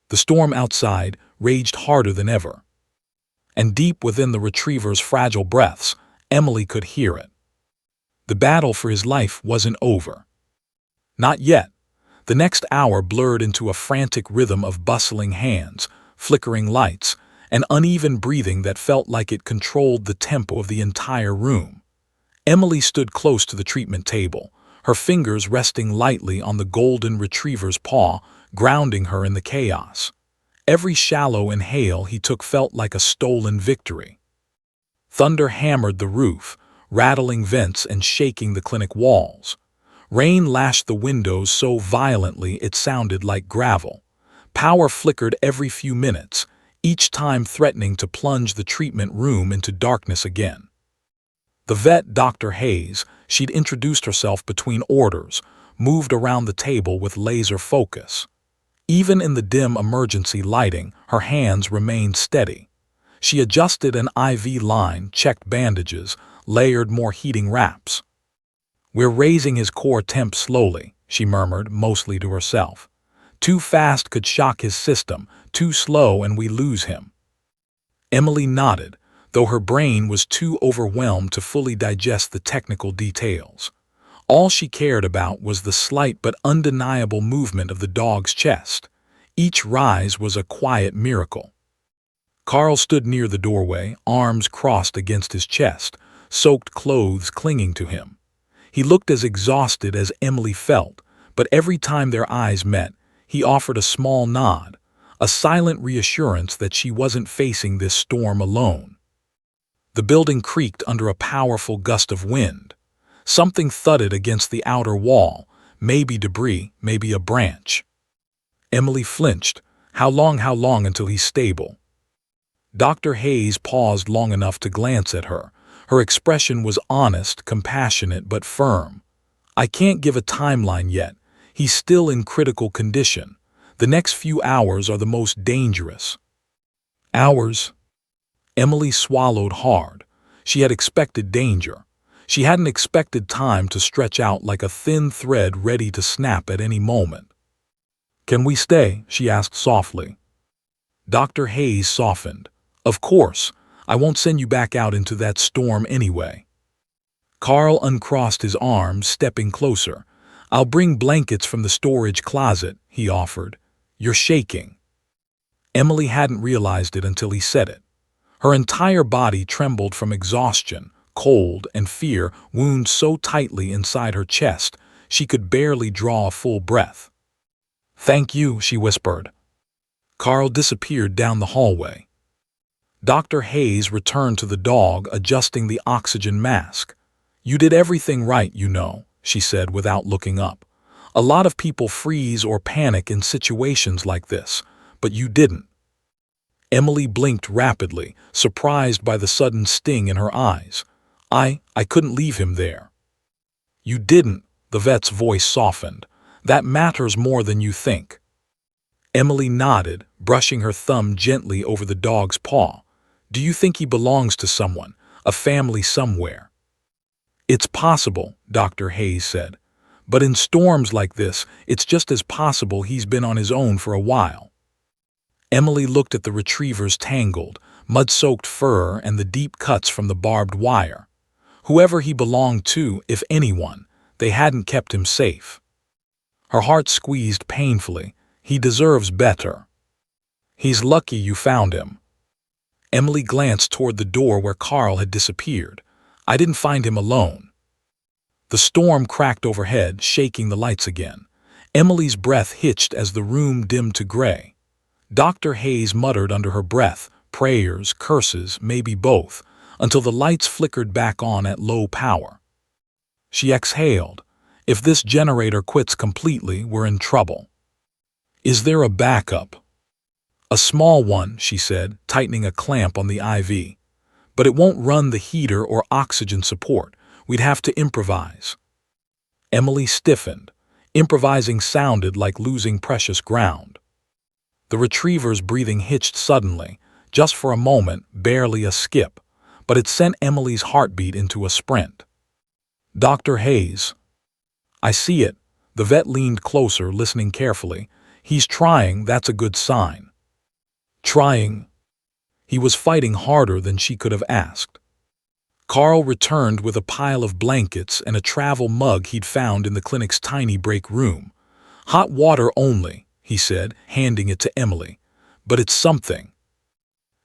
the storm outside raged harder than ever. And deep within the retriever's fragile breaths, Emily could hear it. The battle for his life wasn't over. Not yet. The next hour blurred into a frantic rhythm of bustling hands, flickering lights, and uneven breathing that felt like it controlled the tempo of the entire room. Emily stood close to the treatment table, her fingers resting lightly on the golden retriever's paw, grounding her in the chaos. Every shallow inhale he took felt like a stolen victory. Thunder hammered the roof, rattling vents and shaking the clinic walls. Rain lashed the windows so violently it sounded like gravel. Power flickered every few minutes, each time threatening to plunge the treatment room into darkness again. The vet, Dr. Hayes, she'd introduced herself between orders, moved around the table with laser focus. Even in the dim emergency lighting, her hands remained steady. She adjusted an IV line, checked bandages, layered more heating wraps. "We're raising his core temp slowly," she murmured, mostly to herself. "Too fast could shock his system, too slow and we lose him." Emily nodded, though her brain was too overwhelmed to fully digest the technical details. All she cared about was the slight but undeniable movement of the dog's chest. Each rise was a quiet miracle. Carl stood near the doorway, arms crossed against his chest, soaked clothes clinging to him. He looked as exhausted as Emily felt, but every time their eyes met, he offered a small nod, a silent reassurance that she wasn't facing this storm alone. The building creaked under a powerful gust of wind. Something thudded against the outer wall, maybe debris, maybe a branch. Emily flinched. How long until he's stable? Dr. Hayes paused long enough to glance at her. Her expression was honest, compassionate, but firm. "I can't give a timeline yet. He's still in critical condition. The next few hours are the most dangerous." Hours? Emily swallowed hard. She had expected danger. She hadn't expected time to stretch out like a thin thread ready to snap at any moment. "Can we stay?" she asked softly. Dr. Hayes softened. "Of course. I won't send you back out into that storm anyway." Carl uncrossed his arms, stepping closer. "I'll bring blankets from the storage closet," he offered. "You're shaking." Emily hadn't realized it until he said it. Her entire body trembled from exhaustion, cold, and fear wound so tightly inside her chest she could barely draw a full breath. "Thank you," she whispered. Carl disappeared down the hallway. Dr. Hayes returned to the dog, adjusting the oxygen mask. "You did everything right, you know," she said without looking up. "A lot of people freeze or panic in situations like this, but you didn't." Emily blinked rapidly, surprised by the sudden sting in her eyes. I couldn't leave him there." "You didn't," the vet's voice softened. "That matters more than you think." Emily nodded, brushing her thumb gently over the dog's paw. "Do you think he belongs to someone, a family somewhere?" "It's possible," Dr. Hayes said. "But in storms like this, it's just as possible he's been on his own for a while." Emily looked at the retriever's tangled, mud-soaked fur and the deep cuts from the barbed wire. Whoever he belonged to, if anyone, they hadn't kept him safe. Her heart squeezed painfully. He deserves better. He's lucky you found him. Emily glanced toward the door where Carl had disappeared. I didn't find him alone. The storm cracked overhead, shaking the lights again. Emily's breath hitched as the room dimmed to gray. Dr. Hayes muttered under her breath, prayers, curses, maybe both, until the lights flickered back on at low power. She exhaled. If this generator quits completely, we're in trouble. Is there a backup? A small one, she said, tightening a clamp on the IV. But it won't run the heater or oxygen support. We'd have to improvise. Emily stiffened. Improvising sounded like losing precious ground. The retriever's breathing hitched suddenly, just for a moment, barely a skip, but it sent Emily's heartbeat into a sprint. Dr. Hayes. I see it. The vet leaned closer, listening carefully. He's trying, that's a good sign. Trying? He was fighting harder than she could have asked. Carl returned with a pile of blankets and a travel mug he'd found in the clinic's tiny break room. Hot water only, he said, handing it to Emily. But it's something.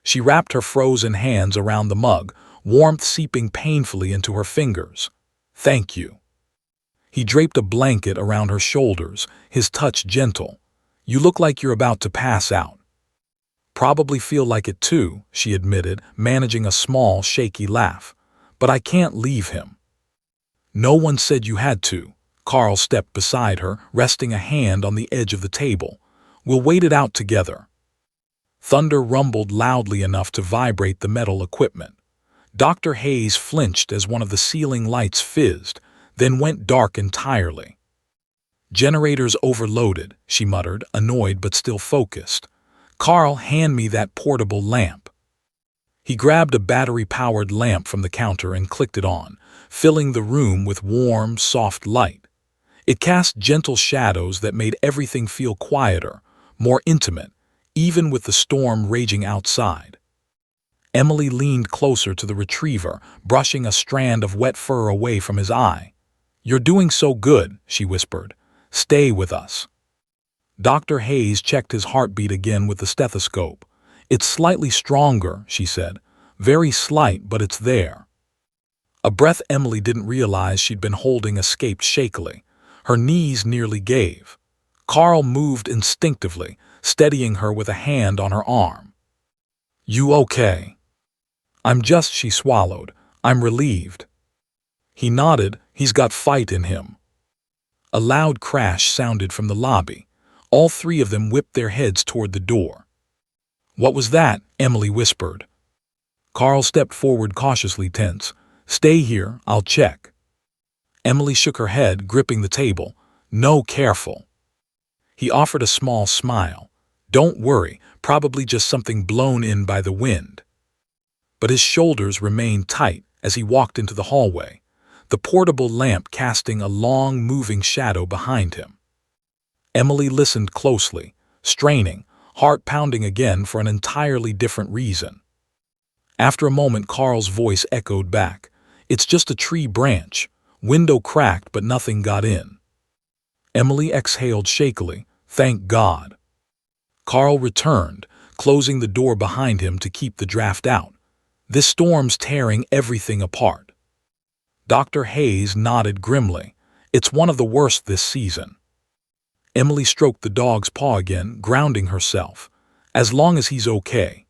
She wrapped her frozen hands around the mug, warmth seeping painfully into her fingers. Thank you. He draped a blanket around her shoulders, his touch gentle. You look like you're about to pass out. Probably feel like it too, she admitted, managing a small, shaky laugh. But I can't leave him. No one said you had to. Carl stepped beside her, resting a hand on the edge of the table. We'll wait it out together. Thunder rumbled loudly enough to vibrate the metal equipment. Dr. Hayes flinched as one of the ceiling lights fizzed, then went dark entirely. Generators overloaded, she muttered, annoyed but still focused. Carl, hand me that portable lamp. He grabbed a battery-powered lamp from the counter and clicked it on, filling the room with warm, soft light. It cast gentle shadows that made everything feel quieter, more intimate, even with the storm raging outside. Emily leaned closer to the retriever, brushing a strand of wet fur away from his eye. You're doing so good, she whispered. Stay with us. Dr. Hayes checked his heartbeat again with the stethoscope. It's slightly stronger, she said. Very slight, but it's there. A breath Emily didn't realize she'd been holding escaped shakily. Her knees nearly gave. Carl moved instinctively, steadying her with a hand on her arm. You okay? She swallowed. I'm relieved. He nodded. He's got fight in him. A loud crash sounded from the lobby. All three of them whipped their heads toward the door. What was that? Emily whispered. Carl stepped forward cautiously, tense. Stay here, I'll check. Emily shook her head, gripping the table. No, careful. He offered a small smile. Don't worry, probably just something blown in by the wind. But his shoulders remained tight as he walked into the hallway, the portable lamp casting a long, moving shadow behind him. Emily listened closely, straining, heart pounding again for an entirely different reason. After a moment, Carl's voice echoed back. It's just a tree branch. Window cracked, but nothing got in. Emily exhaled shakily. Thank God. Carl returned, closing the door behind him to keep the draft out. This storm's tearing everything apart. Dr. Hayes nodded grimly. It's one of the worst this season. Emily stroked the dog's paw again, grounding herself. As long as he's okay.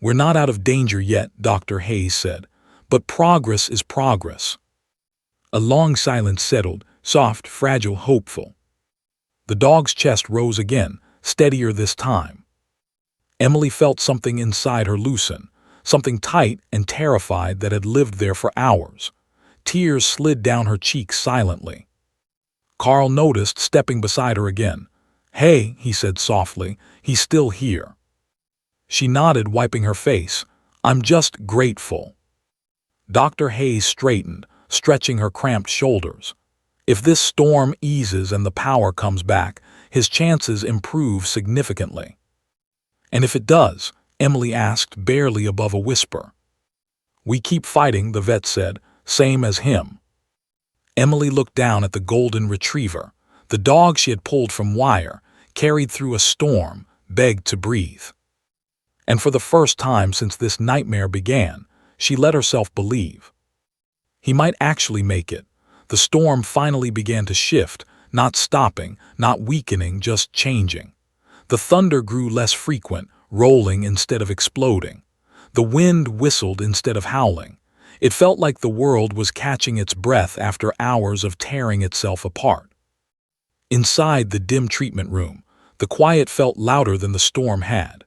We're not out of danger yet, Dr. Hayes said, but progress is progress. A long silence settled, soft, fragile, hopeful. The dog's chest rose again, steadier this time. Emily felt something inside her loosen, something tight and terrified that had lived there for hours. Tears slid down her cheeks silently. Carl noticed, stepping beside her again. Hey, he said softly, he's still here. She nodded, wiping her face. I'm just grateful. Dr. Hayes straightened, stretching her cramped shoulders. If this storm eases and the power comes back, his chances improve significantly. And if it does, Emily asked, barely above a whisper. We keep fighting, the vet said, same as him. Emily looked down at the golden retriever. The dog she had pulled from wire, carried through a storm, begged to breathe. And for the first time since this nightmare began, she let herself believe. He might actually make it. The storm finally began to shift, not stopping, not weakening, just changing. The thunder grew less frequent, rolling instead of exploding. The wind whistled instead of howling. It felt like the world was catching its breath after hours of tearing itself apart. Inside the dim treatment room, the quiet felt louder than the storm had.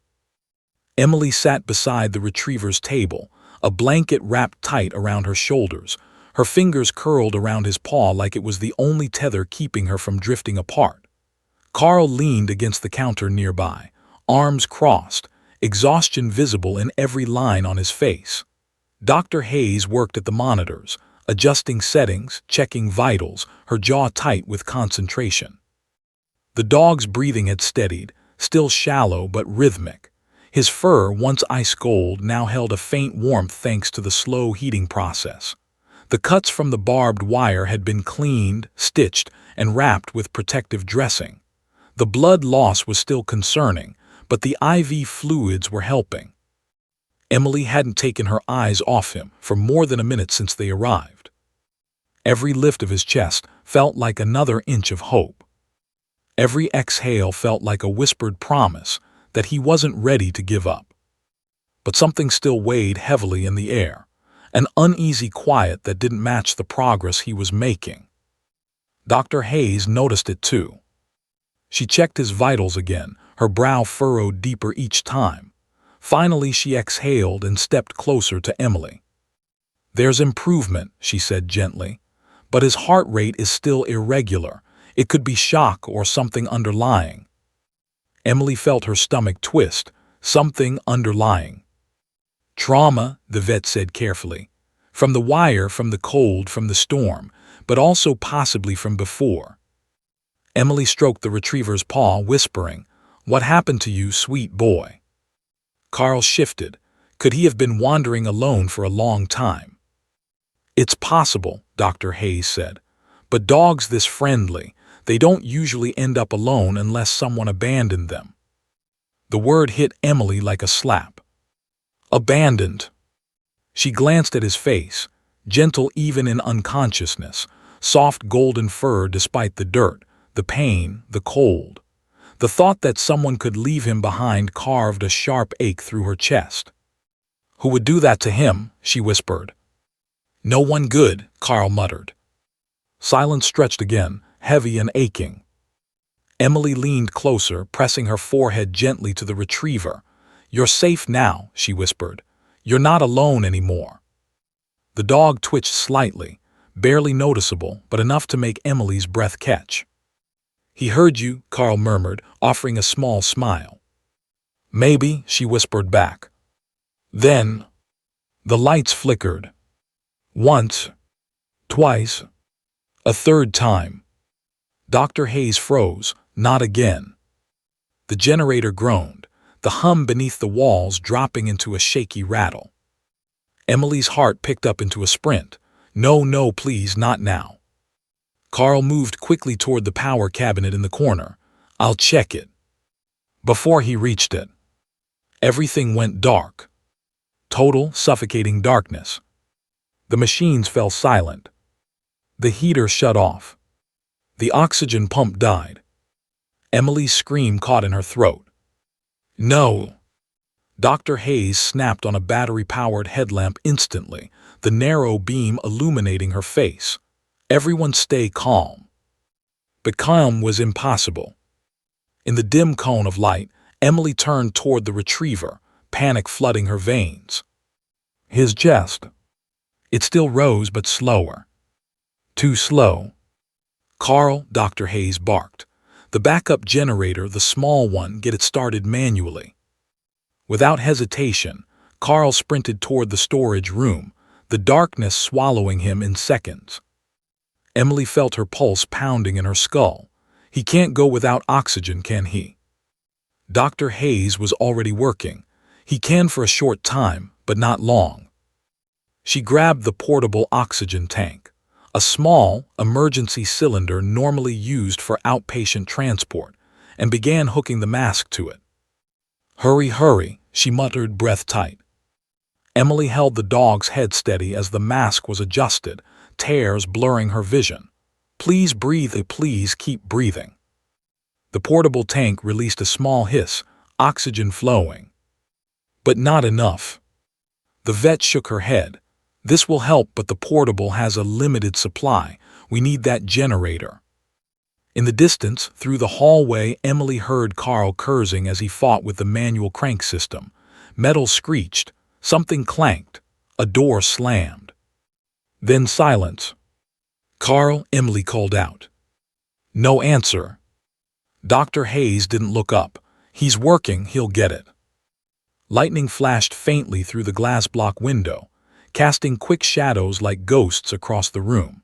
Emily sat beside the retriever's table, a blanket wrapped tight around her shoulders, her fingers curled around his paw like it was the only tether keeping her from drifting apart. Carl leaned against the counter nearby, arms crossed, exhaustion visible in every line on his face. Dr. Hayes worked at the monitors, adjusting settings, checking vitals, her jaw tight with concentration. The dog's breathing had steadied, still shallow but rhythmic. His fur, once ice-cold, now held a faint warmth thanks to the slow heating process. The cuts from the barbed wire had been cleaned, stitched, and wrapped with protective dressing. The blood loss was still concerning, but the IV fluids were helping. Emily hadn't taken her eyes off him for more than a minute since they arrived. Every lift of his chest felt like another inch of hope. Every exhale felt like a whispered promise that he wasn't ready to give up. But something still weighed heavily in the air, an uneasy quiet that didn't match the progress he was making. Dr. Hayes noticed it too. She checked his vitals again, her brow furrowed deeper each time. Finally, she exhaled and stepped closer to Emily. "There's improvement," she said gently, "but his heart rate is still irregular. It could be shock or something underlying." Emily felt her stomach twist, something underlying. "Trauma," the vet said carefully. "From the wire, from the cold, from the storm, but also possibly from before." Emily stroked the retriever's paw, whispering, "What happened to you, sweet boy?" Carl shifted. Could he have been wandering alone for a long time? "It's possible," Dr. Hayes said. "But dogs this friendly, they don't usually end up alone unless someone abandoned them." The word hit Emily like a slap. Abandoned. She glanced at his face, gentle even in unconsciousness, soft golden fur despite the dirt, the pain, the cold. The thought that someone could leave him behind carved a sharp ache through her chest. "Who would do that to him?" she whispered. "No one good," Carl muttered. Silence stretched again, heavy and aching. Emily leaned closer, pressing her forehead gently to the retriever. "You're safe now," she whispered. "You're not alone anymore." The dog twitched slightly, barely noticeable, but enough to make Emily's breath catch. "He heard you," Carl murmured, offering a small smile. "Maybe," she whispered back. Then, the lights flickered. Once, twice, a third time. Dr. Hayes froze. Not again. The generator groaned, the hum beneath the walls dropping into a shaky rattle. Emily's heart picked up into a sprint. "No, no, please, not now." Carl moved quickly toward the power cabinet in the corner. "I'll check it." Before he reached it, everything went dark. Total, suffocating darkness. The machines fell silent. The heater shut off. The oxygen pump died. Emily's scream caught in her throat. "No!" Dr. Hayes snapped on a battery-powered headlamp instantly, the narrow beam illuminating her face. "Everyone stay calm." But calm was impossible. In the dim cone of light, Emily turned toward the retriever, panic flooding her veins. His chest. It still rose, but slower. Too slow. "Carl," Dr. Hayes barked. "The backup generator, the small one, get it started manually." Without hesitation, Carl sprinted toward the storage room, the darkness swallowing him in seconds. Emily felt her pulse pounding in her skull. He can't go without oxygen, can he? Dr. Hayes was already working. He can for a short time, but not long. She grabbed the portable oxygen tank. a small, emergency cylinder normally used for outpatient transport, and began hooking the mask to it. "Hurry, hurry," she muttered, breath tight. Emily held the dog's head steady as the mask was adjusted, tears blurring her vision. "Please breathe, please keep breathing." The portable tank released a small hiss, oxygen flowing. But not enough. The vet shook her head. "This will help, but the portable has a limited supply. We need that generator." In the distance, through the hallway, Emily heard Carl cursing as he fought with the manual crank system. Metal screeched. Something clanked. A door slammed. Then silence. "Carl," Emily called out. No answer. Dr. Hayes didn't look up. "He's working, he'll get it." Lightning flashed faintly through the glass block window, casting quick shadows like ghosts across the room.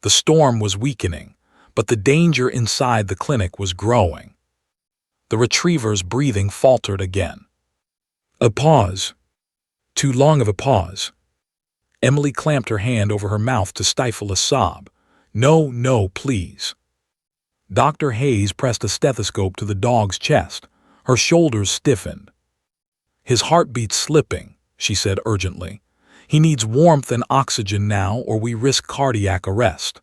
The storm was weakening, but the danger inside the clinic was growing. The retriever's breathing faltered again. A pause. Too long of a pause. Emily clamped her hand over her mouth to stifle a sob. "No, no, please." Dr. Hayes pressed a stethoscope to the dog's chest. Her shoulders stiffened. "His heartbeat's slipping," she said urgently. "He needs warmth and oxygen now, or we risk cardiac arrest."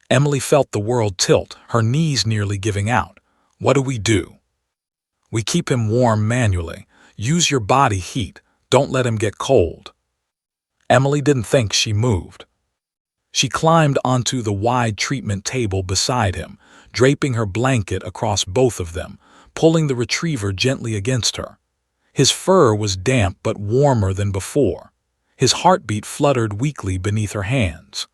Emily felt the world tilt, her knees nearly giving out. "What do we do?" "We keep him warm manually. Use your body heat. Don't let him get cold." Emily didn't think she moved. She climbed onto the wide treatment table beside him, draping her blanket across both of them, pulling the retriever gently against her. His fur was damp but warmer than before. His heartbeat fluttered weakly beneath her hands.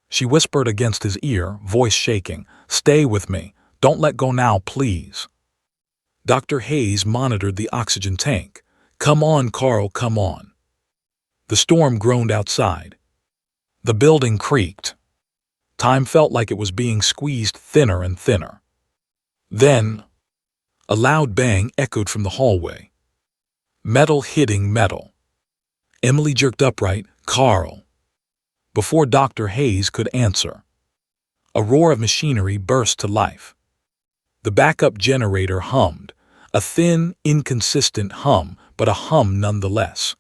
She whispered against his ear, voice shaking, "Stay with me. Don't let go now, please." Dr. Hayes monitored the oxygen tank. "Come on, Carl, come on." The storm groaned outside. The building creaked. Time felt like it was being squeezed thinner and thinner. Then, a loud bang echoed from the hallway. Metal hitting metal. Emily jerked upright. "Carl." Before Dr. Hayes could answer, a roar of machinery burst to life. The backup generator hummed, a thin, inconsistent hum, but a hum nonetheless.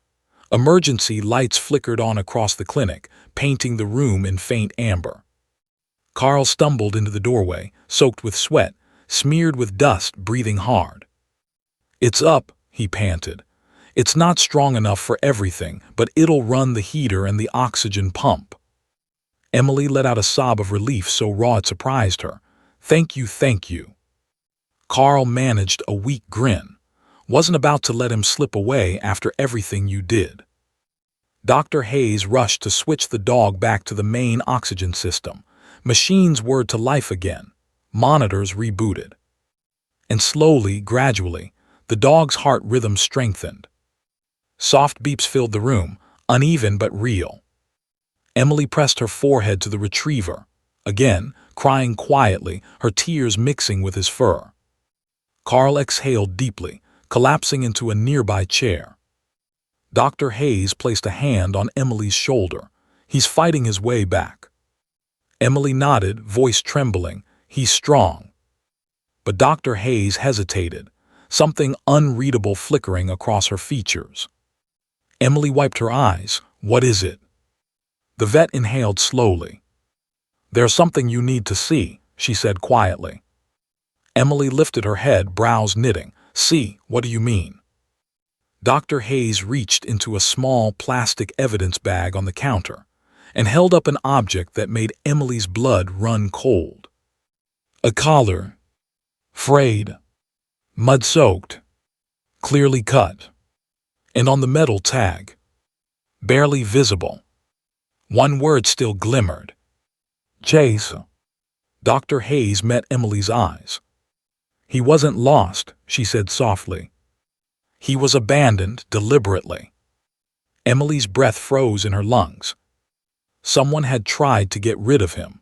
Emergency lights flickered on across the clinic, painting the room in faint amber. Carl stumbled into the doorway, soaked with sweat, smeared with dust, breathing hard. "It's up," he panted. "It's not strong enough for everything, but it'll run the heater and the oxygen pump." Emily let out a sob of relief so raw it surprised her. "Thank you, thank you." Carl managed a weak grin. "Wasn't about to let him slip away after everything you did." Dr. Hayes rushed to switch the dog back to the main oxygen system. Machines whirred to life again. Monitors rebooted. And slowly, gradually, the dog's heart rhythm strengthened. Soft beeps filled the room, uneven but real. Emily pressed her forehead to the retriever, again, crying quietly, her tears mixing with his fur. Carl exhaled deeply, collapsing into a nearby chair. Dr. Hayes placed a hand on Emily's shoulder. "He's fighting his way back." Emily nodded, voice trembling. "He's strong." But Dr. Hayes hesitated, something unreadable flickering across her features. Emily wiped her eyes. "What is it?" The vet inhaled slowly. "There's something you need to see," she said quietly. Emily lifted her head, brows knitting. "See, what do you mean?" Dr. Hayes reached into a small plastic evidence bag on the counter and held up an object that made Emily's blood run cold. A collar, frayed, mud-soaked, clearly cut, and on the metal tag, barely visible, one word still glimmered. "Chase." Dr. Hayes met Emily's eyes. "He wasn't lost," she said softly. "He was abandoned deliberately." Emily's breath froze in her lungs. Someone had tried to get rid of him.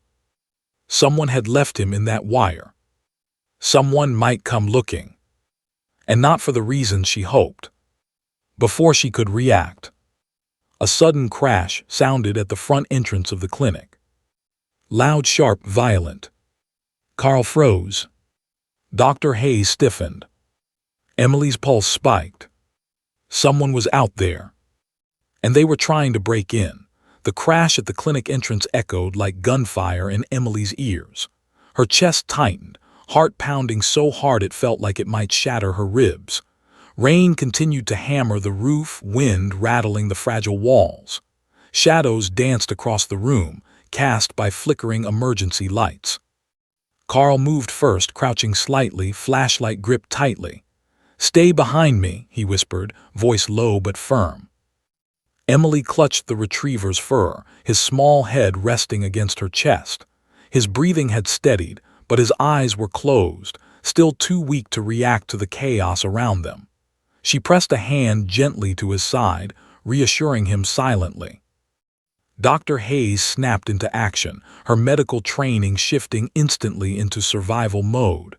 Someone had left him in that wire. Someone might come looking. And not for the reason she hoped. Before she could react, A sudden crash sounded at the front entrance of the clinic. Loud, sharp, violent. Carl froze. Dr. Hayes stiffened. Emily's pulse spiked. Someone was out there, and they were trying to break in. The crash at the clinic entrance echoed like gunfire in Emily's ears. Her chest tightened, heart pounding so hard it felt like it might shatter her ribs. Rain continued to hammer the roof, wind rattling the fragile walls. Shadows danced across the room, cast by flickering emergency lights. Carl moved first, crouching slightly, flashlight gripped tightly. "Stay behind me," he whispered, voice low but firm. Emily clutched the retriever's fur, his small head resting against her chest. His breathing had steadied, but his eyes were closed, still too weak to react to the chaos around them. She pressed a hand gently to his side, reassuring him silently. Dr. Hayes snapped into action, her medical training shifting instantly into survival mode.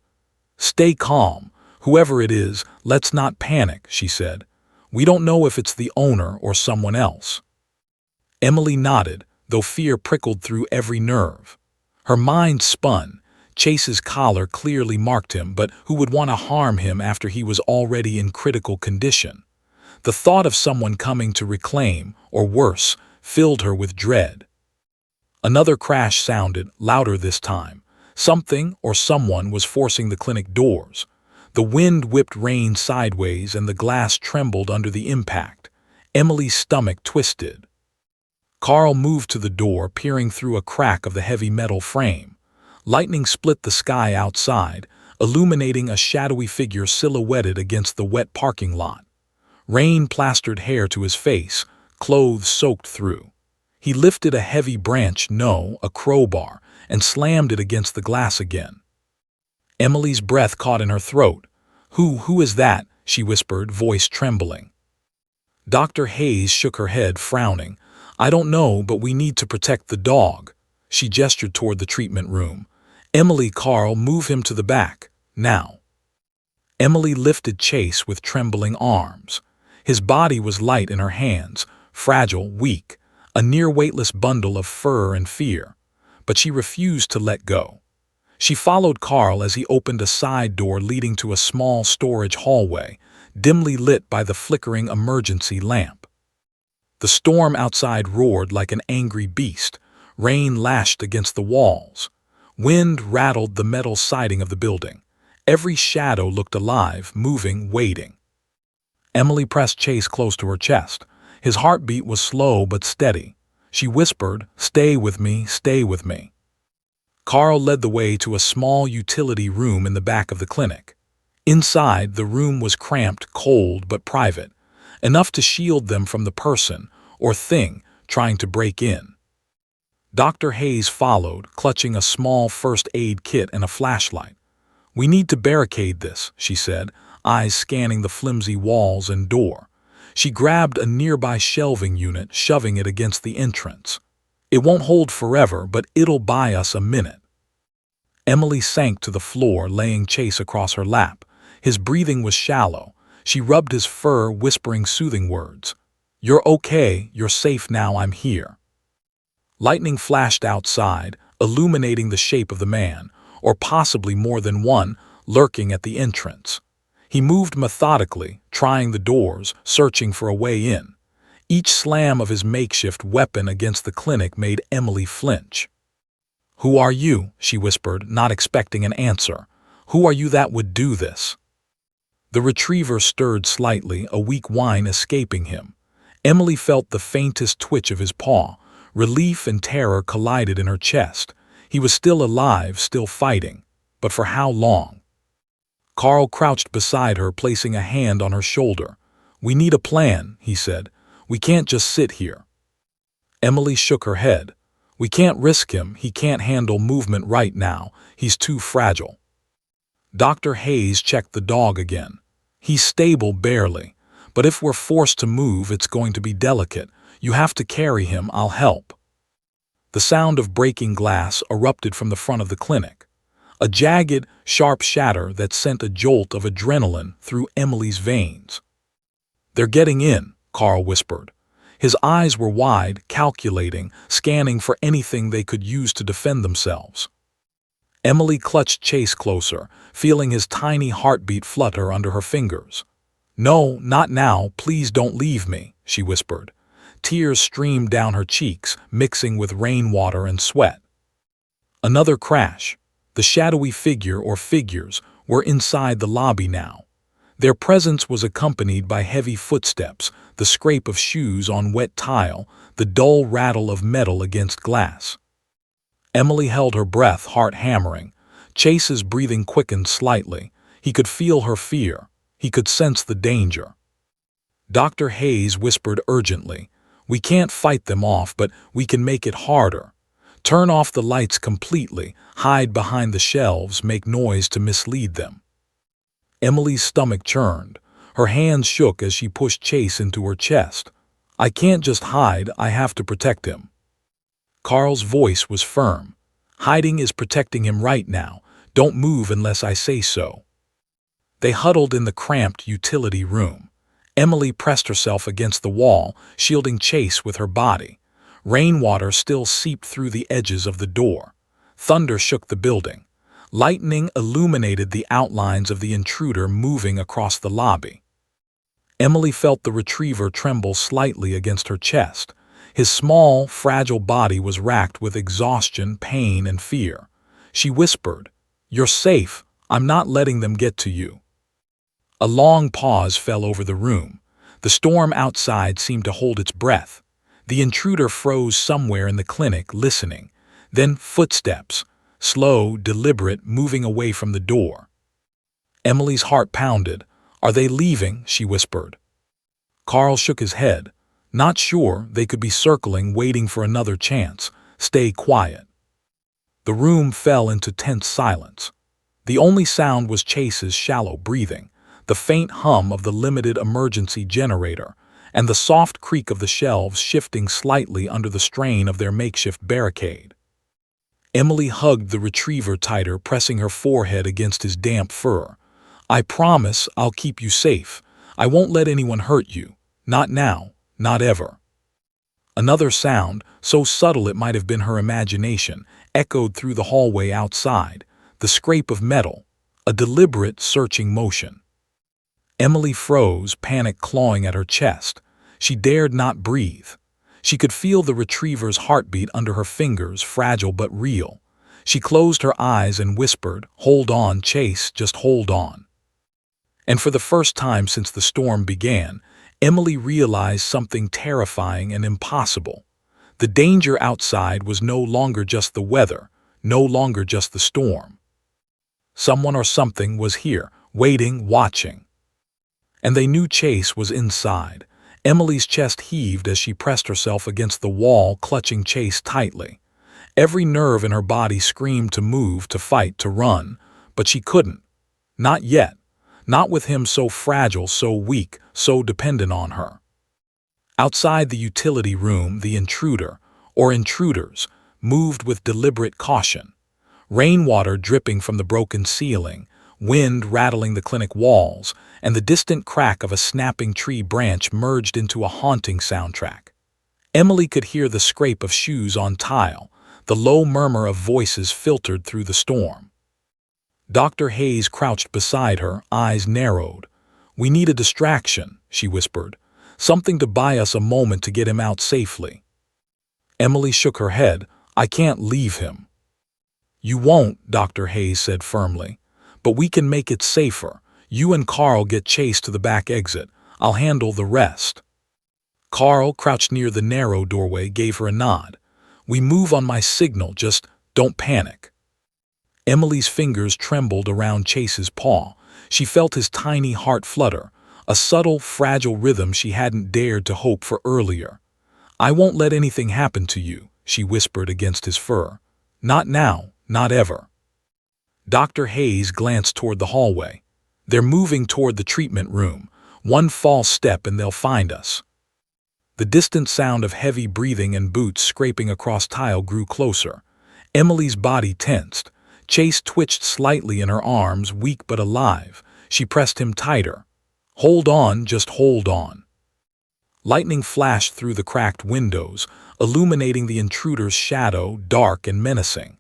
"Stay calm. Whoever it is, let's not panic," she said. "We don't know if it's the owner or someone else." Emily nodded, though fear prickled through every nerve. Her mind spun. Chase's collar clearly marked him, but who would want to harm him after he was already in critical condition? The thought of someone coming to reclaim, or worse, filled her with dread. Another crash sounded, louder this time. Something or someone was forcing the clinic doors. The wind whipped rain sideways and the glass trembled under the impact. Emily's stomach twisted. Carl moved to the door, peering through a crack of the heavy metal frame. Lightning split the sky outside, illuminating a shadowy figure silhouetted against the wet parking lot. Rain plastered hair to his face, clothes soaked through. He lifted a heavy branch, no, a crowbar, and slammed it against the glass again. Emily's breath caught in her throat. Who is that?" she whispered, voice trembling. Dr. Hayes shook her head, frowning. "I don't know, but we need to protect the dog." She gestured toward the treatment room. "Emily, Carl, move him to the back, now." Emily lifted Chase with trembling arms. His body was light in her hands, fragile, weak, a near-weightless bundle of fur and fear. But she refused to let go. She followed Carl as he opened a side door leading to a small storage hallway, dimly lit by the flickering emergency lamp. The storm outside roared like an angry beast. Rain lashed against the walls. Wind rattled the metal siding of the building. Every shadow looked alive, moving, waiting. Emily pressed Chase close to her chest. His heartbeat was slow but steady. She whispered, "Stay with me, stay with me." Carl led the way to a small utility room in the back of the clinic. Inside, the room was cramped, cold, but private, enough to shield them from the person, or thing, trying to break in. Dr. Hayes followed, clutching a small first aid kit and a flashlight. "We need to barricade this," she said, eyes scanning the flimsy walls and door. She grabbed a nearby shelving unit, shoving it against the entrance. "It won't hold forever, but it'll buy us a minute." Emily sank to the floor, laying Chase across her lap. His breathing was shallow. She rubbed his fur, whispering soothing words. "You're okay, you're safe now, I'm here." Lightning flashed outside, illuminating the shape of the man, or possibly more than one, lurking at the entrance. He moved methodically, trying the doors, searching for a way in. Each slam of his makeshift weapon against the clinic made Emily flinch. "Who are you?" she whispered, not expecting an answer. "Who are you that would do this?" The retriever stirred slightly, a weak whine escaping him. Emily felt the faintest twitch of his paw. Relief and terror collided in her chest. He was still alive, still fighting. But for how long? Carl crouched beside her, placing a hand on her shoulder. "We need a plan," he said. "We can't just sit here." Emily shook her head. "We can't risk him. He can't handle movement right now. He's too fragile." Dr. Hayes checked the dog again. "He's stable, barely. But if we're forced to move, it's going to be delicate. You have to carry him, I'll help." The sound of breaking glass erupted from the front of the clinic. A jagged, sharp shatter that sent a jolt of adrenaline through Emily's veins. "They're getting in," Carl whispered. His eyes were wide, calculating, scanning for anything they could use to defend themselves. Emily clutched Chase closer, feeling his tiny heartbeat flutter under her fingers. "No, not now, please don't leave me," she whispered. Tears streamed down her cheeks, mixing with rainwater and sweat. Another crash. The shadowy figure or figures were inside the lobby now. Their presence was accompanied by heavy footsteps, the scrape of shoes on wet tile, the dull rattle of metal against glass. Emily held her breath, heart hammering. Chase's breathing quickened slightly. He could feel her fear. He could sense the danger. Dr. Hayes whispered urgently, "We can't fight them off, but we can make it harder. Turn off the lights completely, hide behind the shelves, make noise to mislead them." Emily's stomach churned. Her hands shook as she pushed Chase into her chest. "I can't just hide, I have to protect him." Carl's voice was firm. "Hiding is protecting him right now. Don't move unless I say so." They huddled in the cramped utility room. Emily pressed herself against the wall, shielding Chase with her body. Rainwater still seeped through the edges of the door. Thunder shook the building. Lightning illuminated the outlines of the intruder moving across the lobby. Emily felt the retriever tremble slightly against her chest. His small, fragile body was racked with exhaustion, pain, and fear. She whispered, "You're safe. I'm not letting them get to you." A long pause fell over the room. The storm outside seemed to hold its breath. The intruder froze somewhere in the clinic, listening. Then footsteps, slow, deliberate, moving away from the door. Emily's heart pounded. "Are they leaving?" she whispered. Carl shook his head. "Not sure, they could be circling, waiting for another chance. Stay quiet." The room fell into tense silence. The only sound was Chase's shallow breathing, the faint hum of the limited emergency generator, and the soft creak of the shelves shifting slightly under the strain of their makeshift barricade. Emily hugged the retriever tighter, pressing her forehead against his damp fur. "I promise I'll keep you safe. I won't let anyone hurt you. Not now, not ever." Another sound, so subtle it might have been her imagination, echoed through the hallway outside, the scrape of metal, a deliberate, searching motion. Emily froze, panic clawing at her chest. She dared not breathe. She could feel the retriever's heartbeat under her fingers, fragile but real. She closed her eyes and whispered, "Hold on, Chase, just hold on." And for the first time since the storm began, Emily realized something terrifying and impossible. The danger outside was no longer just the weather, no longer just the storm. Someone or something was here, waiting, watching. And they knew Chase was inside. Emily's chest heaved as she pressed herself against the wall, clutching Chase tightly. Every nerve in her body screamed to move, to fight, to run, but she couldn't. Not yet. Not with him so fragile, so weak, so dependent on her. Outside the utility room, the intruder, or intruders, moved with deliberate caution. Rainwater dripping from the broken ceiling, wind rattling the clinic walls, and the distant crack of a snapping tree branch merged into a haunting soundtrack. Emily could hear the scrape of shoes on tile, the low murmur of voices filtered through the storm. Dr. Hayes crouched beside her, eyes narrowed. "We need a distraction," she whispered. "Something to buy us a moment to get him out safely." Emily shook her head. "I can't leave him." "You won't," Dr. Hayes said firmly. "But we can make it safer. You and Carl get Chase to the back exit. I'll handle the rest." Carl, crouched near the narrow doorway, gave her a nod. "We move on my signal, just don't panic." Emily's fingers trembled around Chase's paw. She felt his tiny heart flutter, a subtle, fragile rhythm she hadn't dared to hope for earlier. "I won't let anything happen to you," she whispered against his fur. "Not now, not ever." Dr. Hayes glanced toward the hallway. "They're moving toward the treatment room. One false step and they'll find us." The distant sound of heavy breathing and boots scraping across tile grew closer. Emily's body tensed. Chase twitched slightly in her arms, weak but alive. She pressed him tighter. "Hold on, just hold on." Lightning flashed through the cracked windows, illuminating the intruder's shadow, dark and menacing.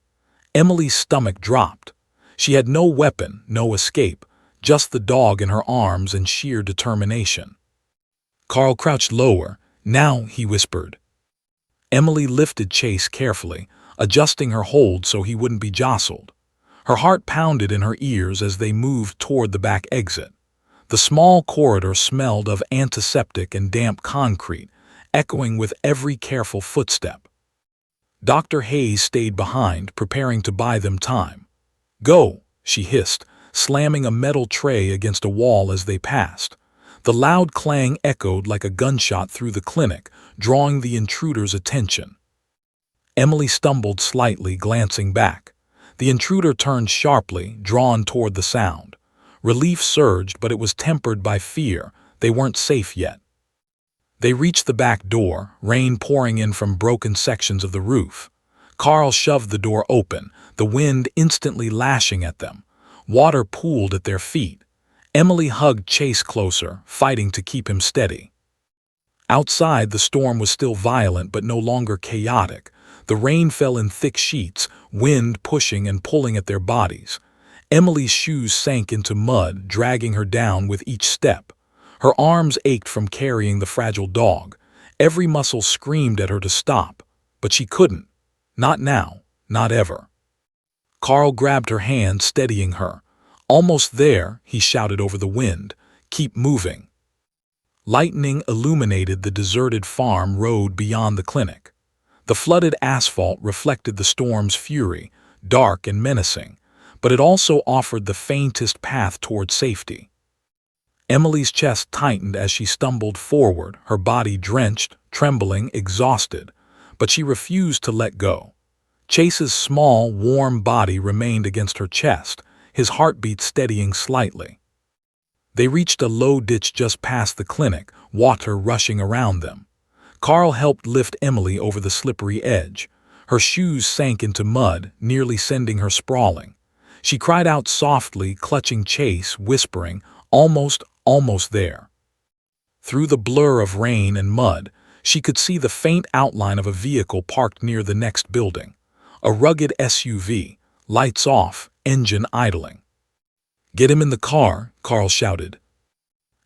Emily's stomach dropped. She had no weapon, no escape, just the dog in her arms and sheer determination. Carl crouched lower. "Now," he whispered. Emily lifted Chase carefully, adjusting her hold so he wouldn't be jostled. Her heart pounded in her ears as they moved toward the back exit. The small corridor smelled of antiseptic and damp concrete, echoing with every careful footstep. Dr. Hayes stayed behind, preparing to buy them time. "Go," she hissed, slamming a metal tray against a wall as they passed. The loud clang echoed like a gunshot through the clinic, drawing the intruder's attention. Emily stumbled slightly, glancing back. The intruder turned sharply, drawn toward the sound. Relief surged, but it was tempered by fear. They weren't safe yet. They reached the back door, rain pouring in from broken sections of the roof. Carl shoved the door open, the wind instantly lashing at them. Water pooled at their feet. Emily hugged Chase closer, fighting to keep him steady. Outside, the storm was still violent but no longer chaotic. The rain fell in thick sheets, wind pushing and pulling at their bodies. Emily's shoes sank into mud, dragging her down with each step. Her arms ached from carrying the fragile dog. Every muscle screamed at her to stop, but she couldn't. Not now, not ever. Carl grabbed her hand, steadying her. "Almost there," he shouted over the wind. "Keep moving." Lightning illuminated the deserted farm road beyond the clinic. The flooded asphalt reflected the storm's fury, dark and menacing, but it also offered the faintest path toward safety. Emily's chest tightened as she stumbled forward, her body drenched, trembling, exhausted, but she refused to let go. Chase's small, warm body remained against her chest, his heartbeat steadying slightly. They reached a low ditch just past the clinic, water rushing around them. Carl helped lift Emily over the slippery edge. Her shoes sank into mud, nearly sending her sprawling. She cried out softly, clutching Chase, whispering, almost there." Through the blur of rain and mud, she could see the faint outline of a vehicle parked near the next building. A rugged SUV, lights off, engine idling. "Get him in the car," Carl shouted.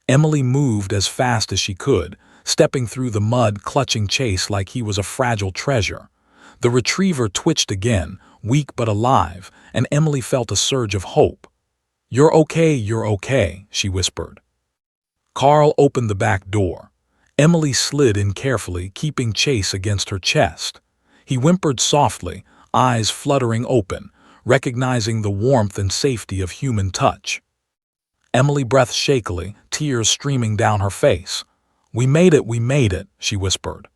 Emily moved as fast as she could, stepping through the mud, clutching Chase like he was a fragile treasure. The retriever twitched again, weak but alive, and Emily felt a surge of hope. You're okay," she whispered. Carl opened the back door. Emily slid in carefully, keeping Chase against her chest. He whimpered softly, eyes fluttering open, recognizing the warmth and safety of human touch. Emily breathed shakily, tears streaming down her face. We made it," she whispered.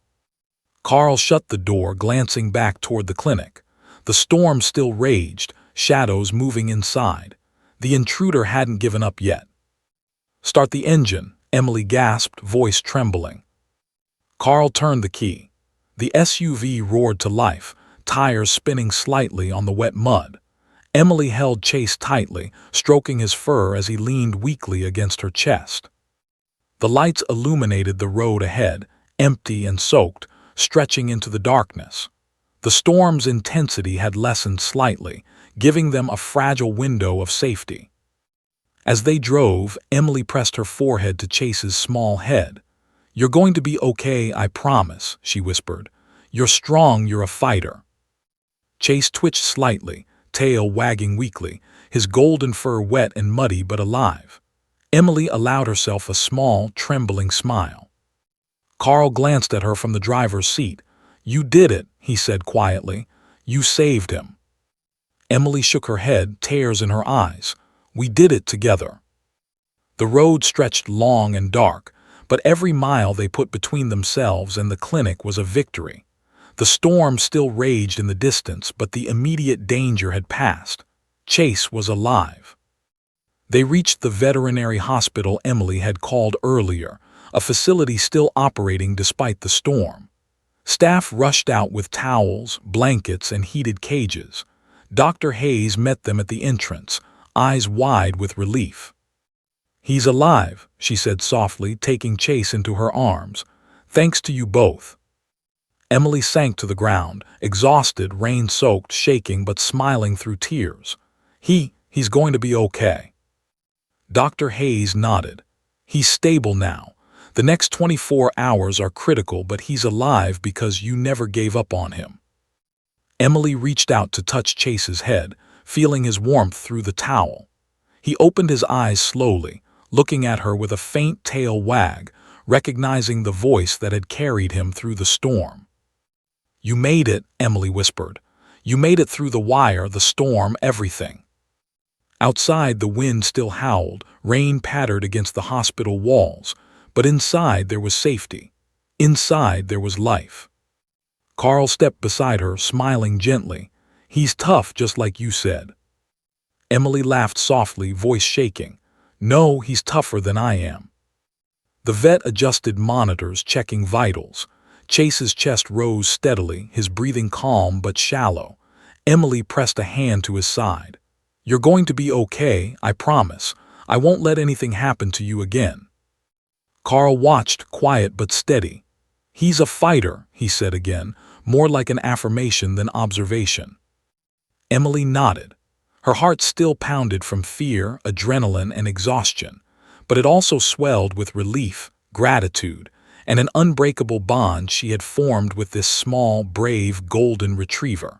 Carl shut the door, glancing back toward the clinic. The storm still raged, shadows moving inside. The intruder hadn't given up yet. "Start the engine," Emily gasped, voice trembling. Carl turned the key. The SUV roared to life, tires spinning slightly on the wet mud. Emily held Chase tightly, stroking his fur as he leaned weakly against her chest. The lights illuminated the road ahead, empty and soaked, stretching into the darkness. The storm's intensity had lessened slightly, giving them a fragile window of safety. As they drove, Emily pressed her forehead to Chase's small head. "You're going to be okay, I promise," she whispered. "You're strong, you're a fighter." Chase twitched slightly, tail wagging weakly, his golden fur wet and muddy but alive. Emily allowed herself a small, trembling smile. Carl glanced at her from the driver's seat. "You did it," he said quietly. "You saved him." Emily shook her head, tears in her eyes. "We did it together." The road stretched long and dark, but every mile they put between themselves and the clinic was a victory. The storm still raged in the distance, but the immediate danger had passed. Chase was alive. They reached the veterinary hospital Emily had called earlier, a facility still operating despite the storm. Staff rushed out with towels, blankets, and heated cages. Dr. Hayes met them at the entrance, eyes wide with relief. "He's alive," she said softly, taking Chase into her arms. Thanks to you both. Emily sank to the ground, exhausted, rain-soaked, shaking but smiling through tears. He's going to be okay. Dr. Hayes nodded. He's stable now. The next 24 hours are critical, but he's alive because you never gave up on him. Emily reached out to touch Chase's head, feeling his warmth through the towel. He opened his eyes slowly, looking at her with a faint tail wag, recognizing the voice that had carried him through the storm. You made it, Emily whispered. You made it through the wire, the storm, everything. Outside, the wind still howled, rain pattered against the hospital walls, but inside there was safety. Inside there was life. Carl stepped beside her, smiling gently. He's tough, just like you said. Emily laughed softly, voice shaking. No, he's tougher than I am. The vet adjusted monitors, checking vitals. Chase's chest rose steadily, his breathing calm but shallow. Emily pressed a hand to his side. You're going to be okay, I promise. I won't let anything happen to you again. Carl watched, quiet but steady. He's a fighter, he said again, more like an affirmation than observation. Emily nodded. Her heart still pounded from fear, adrenaline, and exhaustion, but it also swelled with relief, gratitude, and an unbreakable bond she had formed with this small, brave, golden retriever.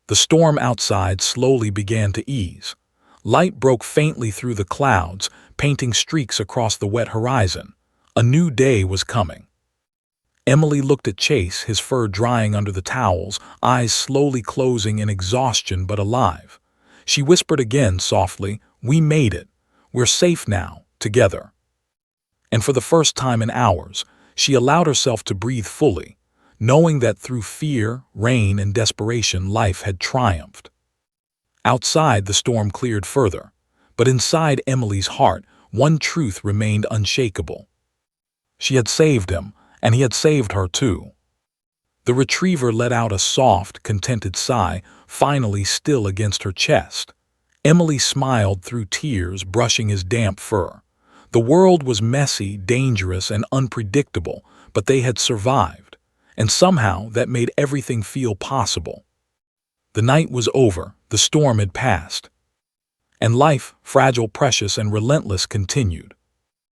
The storm outside slowly began to ease. Light broke faintly through the clouds, painting streaks across the wet horizon. A new day was coming. Emily looked at Chase, his fur drying under the towels, eyes slowly closing in exhaustion but alive. She whispered again softly, "We made it. We're safe now, together." And for the first time in hours, she allowed herself to breathe fully, knowing that through fear, rain, and desperation, life had triumphed. Outside, the storm cleared further, but inside Emily's heart, one truth remained unshakable. She had saved him, and he had saved her too. The retriever let out a soft, contented sigh, finally still against her chest. Emily smiled through tears, brushing his damp fur. The world was messy, dangerous, and unpredictable, but they had survived, and somehow that made everything feel possible. The night was over, the storm had passed, and life, fragile, precious, and relentless, continued.